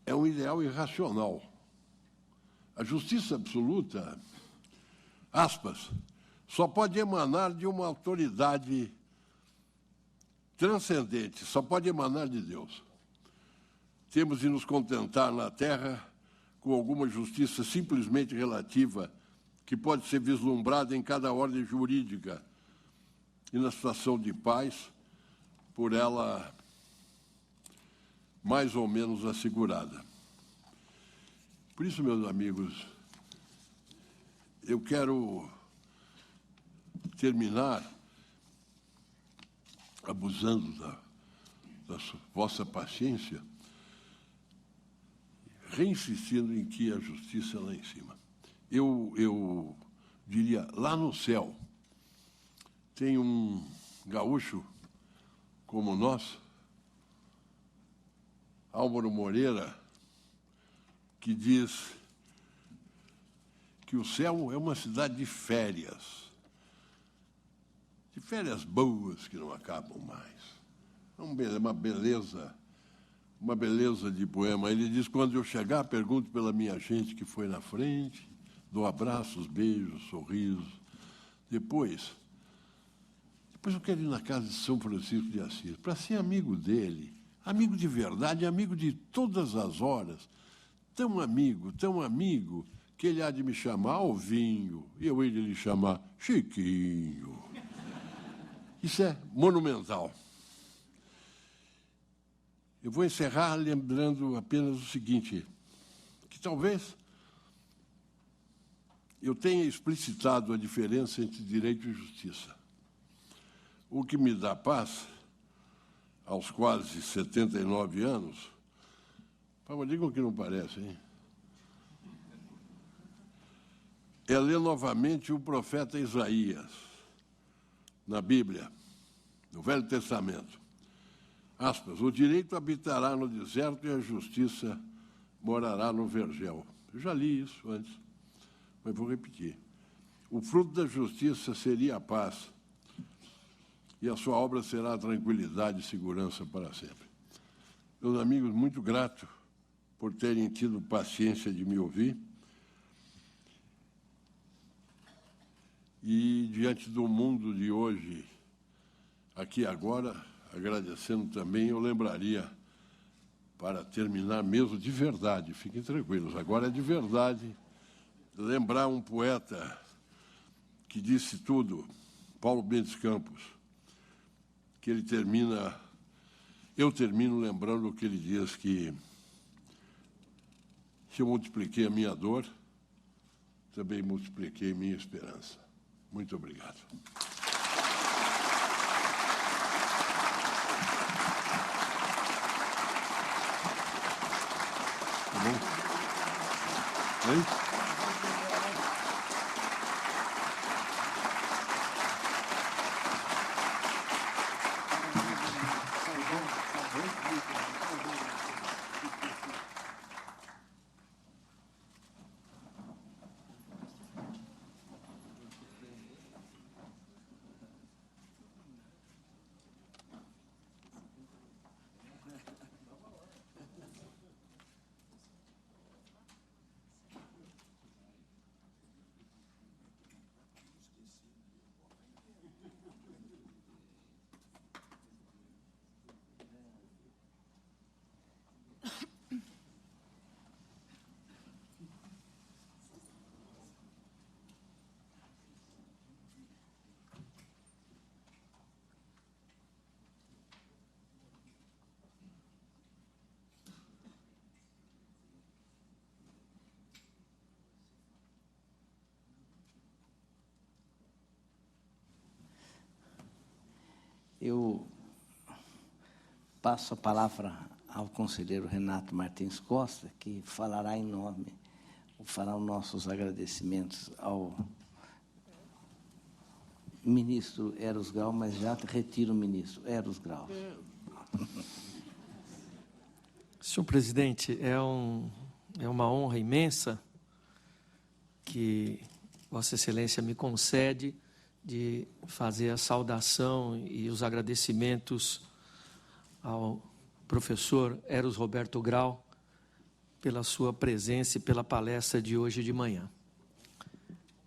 é um ideal irracional. A justiça absoluta, aspas, só pode emanar de uma autoridade transcendente, só pode emanar de Deus. Temos de nos contentar na terra com alguma justiça simplesmente relativa, que pode ser vislumbrada em cada ordem jurídica e na situação de paz, por ela mais ou menos assegurada. Por isso, meus amigos, eu quero terminar abusando da vossa paciência, reinsistindo em que a justiça é lá em cima. Eu diria, lá no céu, tem um gaúcho como nós, Álvaro Moreira, que diz que o céu é uma cidade de férias boas que não acabam mais. Uma beleza de poema. Ele diz, quando eu chegar, pergunto pela minha gente que foi na frente, dou abraços, beijos, sorrisos. Depois eu quero ir na casa de São Francisco de Assis, para ser amigo dele, amigo de verdade, amigo de todas as horas, tão amigo, que ele há de me chamar Alvinho, e eu hei de lhe chamar Chiquinho. Isso é monumental. Eu vou encerrar lembrando apenas o seguinte, que talvez eu tenha explicitado a diferença entre direito e justiça. O que me dá paz, aos quase 79 anos, digam que não parece, hein? É ler novamente o profeta Isaías, na Bíblia, no Velho Testamento. Aspas, o direito habitará no deserto e a justiça morará no vergel. Eu já li isso antes, mas vou repetir. O fruto da justiça seria a paz, e a sua obra será a tranquilidade e segurança para sempre. Meus amigos, muito grato por terem tido paciência de me ouvir. E, diante do mundo de hoje, aqui agora, agradecendo também, eu lembraria, para terminar mesmo de verdade, fiquem tranquilos, agora é de verdade, lembrar um poeta que disse tudo, Paulo Bentes Campos, que ele termina, eu termino lembrando o que ele diz, que se eu multipliquei a minha dor, também multipliquei minha esperança. Muito obrigado. Tá bom? Hein? Eu passo a palavra ao conselheiro Renato Martins Costa, que falará fará os nossos agradecimentos ao ministro Eros Grau, mas já retiro o ministro Eros Grau. Senhor presidente, é uma honra imensa que Vossa Excelência me concede de fazer a saudação e os agradecimentos ao professor Eros Roberto Grau pela sua presença e pela palestra de hoje de manhã.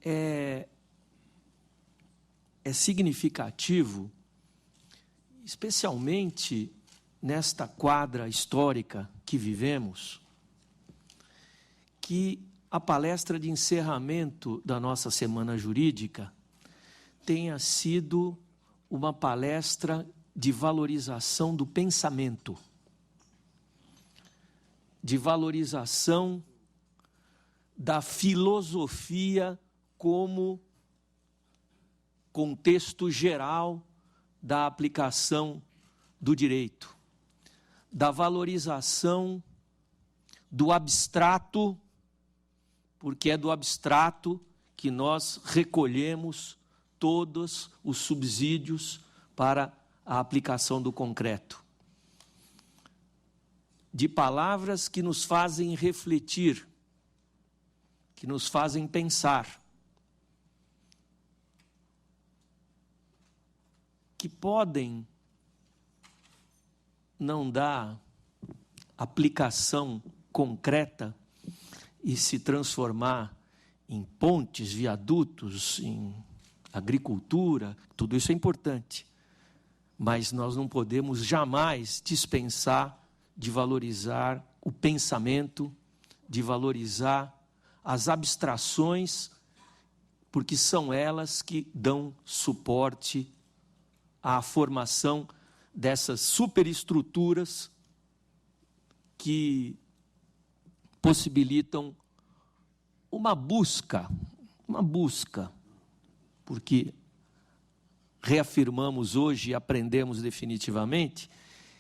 É significativo, especialmente nesta quadra histórica que vivemos, que a palestra de encerramento da nossa Semana Jurídica tenha sido uma palestra de valorização do pensamento, de valorização da filosofia como contexto geral da aplicação do direito, da valorização do abstrato, porque é do abstrato que nós recolhemos todos os subsídios para a aplicação do concreto. De palavras que nos fazem refletir, que nos fazem pensar, que podem não dar aplicação concreta e se transformar em pontes, viadutos, em agricultura, tudo isso é importante. Mas nós não podemos jamais dispensar de valorizar o pensamento, de valorizar as abstrações, porque são elas que dão suporte à formação dessas superestruturas que possibilitam uma busca, porque reafirmamos hoje e aprendemos definitivamente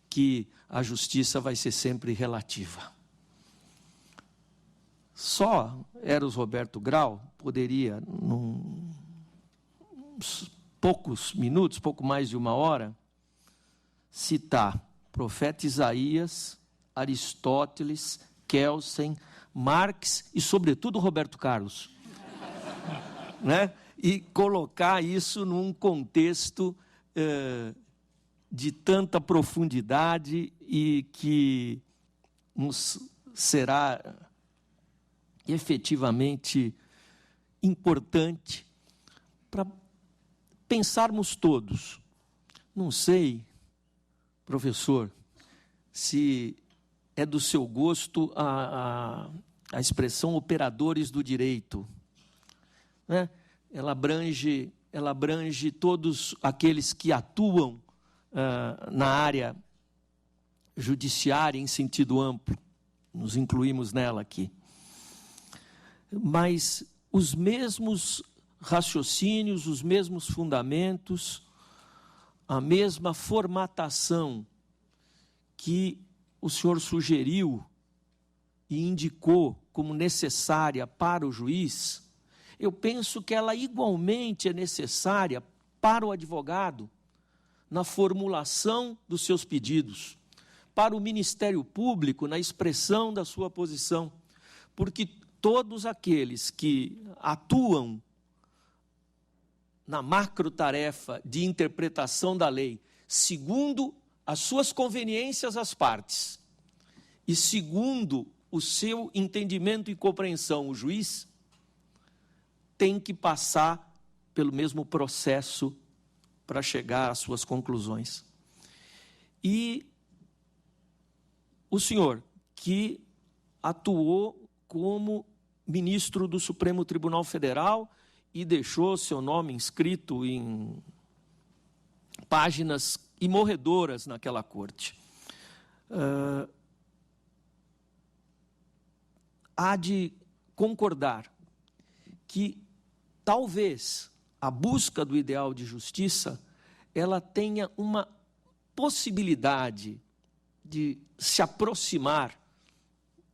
que a justiça vai ser sempre relativa. Só Eros Roberto Grau poderia, num poucos minutos, pouco mais de uma hora, citar profeta Isaías, Aristóteles, Kelsen, Marx e, sobretudo, Roberto Carlos. Né? E colocar isso num contexto de tanta profundidade e que nos será efetivamente importante para pensarmos todos. Não sei, professor, se é do seu gosto a expressão operadores do direito, né? Ela abrange todos aqueles que atuam na área judiciária em sentido amplo, nos incluímos nela aqui. Mas os mesmos raciocínios, os mesmos fundamentos, a mesma formatação que o senhor sugeriu e indicou como necessária para o juiz, eu penso que ela igualmente é necessária para o advogado na formulação dos seus pedidos, para o Ministério Público na expressão da sua posição, porque todos aqueles que atuam na macrotarefa de interpretação da lei, segundo as suas conveniências às partes, e segundo o seu entendimento e compreensão, o juiz tem que passar pelo mesmo processo para chegar às suas conclusões. E o senhor, que atuou como ministro do Supremo Tribunal Federal e deixou seu nome inscrito em páginas imorredoras naquela corte, há de concordar que talvez a busca do ideal de justiça ela tenha uma possibilidade de se aproximar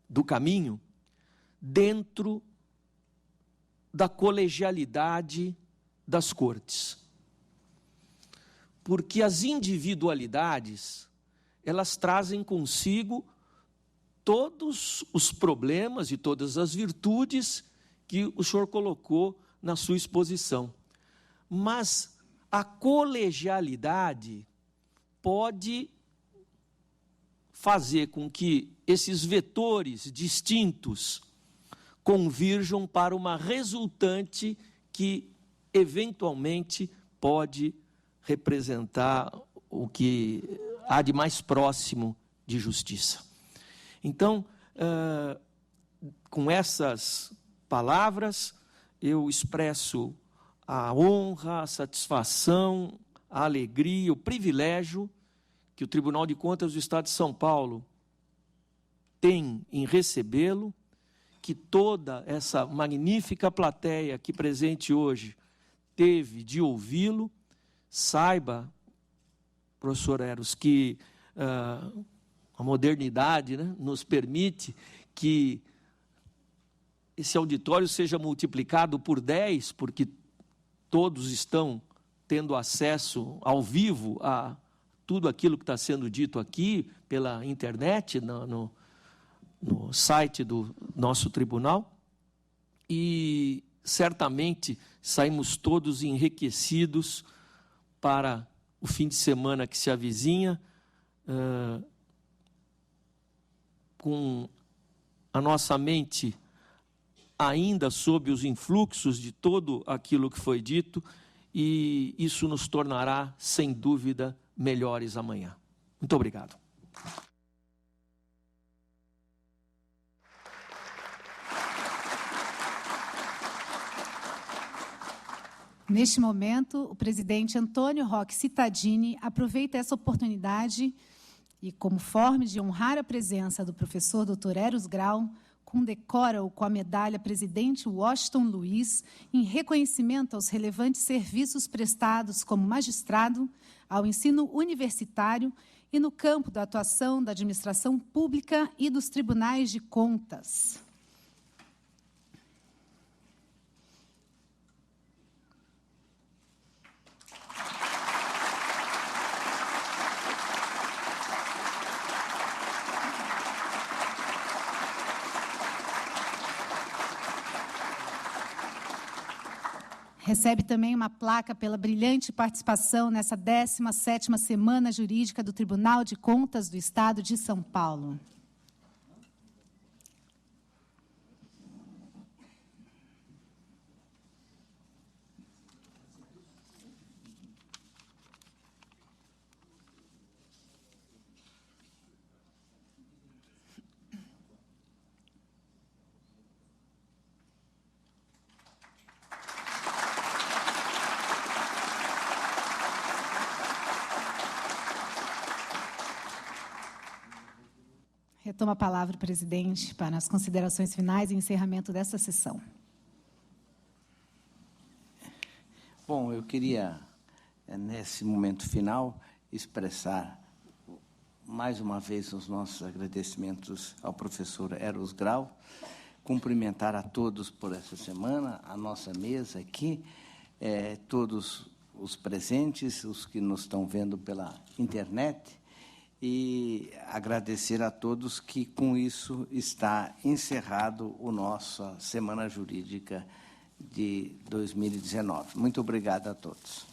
do caminho dentro da colegialidade das cortes. Porque as individualidades, elas trazem consigo todos os problemas e todas as virtudes que o senhor colocou na sua exposição. Mas a colegialidade pode fazer com que esses vetores distintos convirjam para uma resultante que, eventualmente, pode representar o que há de mais próximo de justiça. Então, com essas palavras, eu expresso a honra, a satisfação, a alegria, o privilégio que o Tribunal de Contas do Estado de São Paulo tem em recebê-lo, que toda essa magnífica plateia aqui presente hoje teve de ouvi-lo. Saiba, professor Eros, que a modernidade, né, nos permite que esse auditório seja multiplicado por 10, porque todos estão tendo acesso ao vivo a tudo aquilo que está sendo dito aqui pela internet, no site do nosso tribunal, e certamente saímos todos enriquecidos para o fim de semana que se avizinha, com a nossa mente ainda sob os influxos de todo aquilo que foi dito, e isso nos tornará, sem dúvida, melhores amanhã. Muito obrigado. Neste momento, o presidente Antônio Roque Cittadini aproveita essa oportunidade e, como forma de honrar a presença do professor Dr. Eros Grau, condecora-o com a medalha Presidente Washington Luiz em reconhecimento aos relevantes serviços prestados como magistrado ao ensino universitário e no campo da atuação da administração pública e dos tribunais de contas. Recebe também uma placa pela brilhante participação nessa 17ª Semana Jurídica do Tribunal de Contas do Estado de São Paulo. Retoma a palavra o presidente para as considerações finais e encerramento desta sessão. Bom, eu queria, nesse momento final, expressar mais uma vez os nossos agradecimentos ao professor Eros Grau, cumprimentar a todos por essa semana, a nossa mesa aqui, todos os presentes, os que nos estão vendo pela internet, e agradecer a todos que, com isso, está encerrado a nossa Semana Jurídica de 2019. Muito obrigado a todos.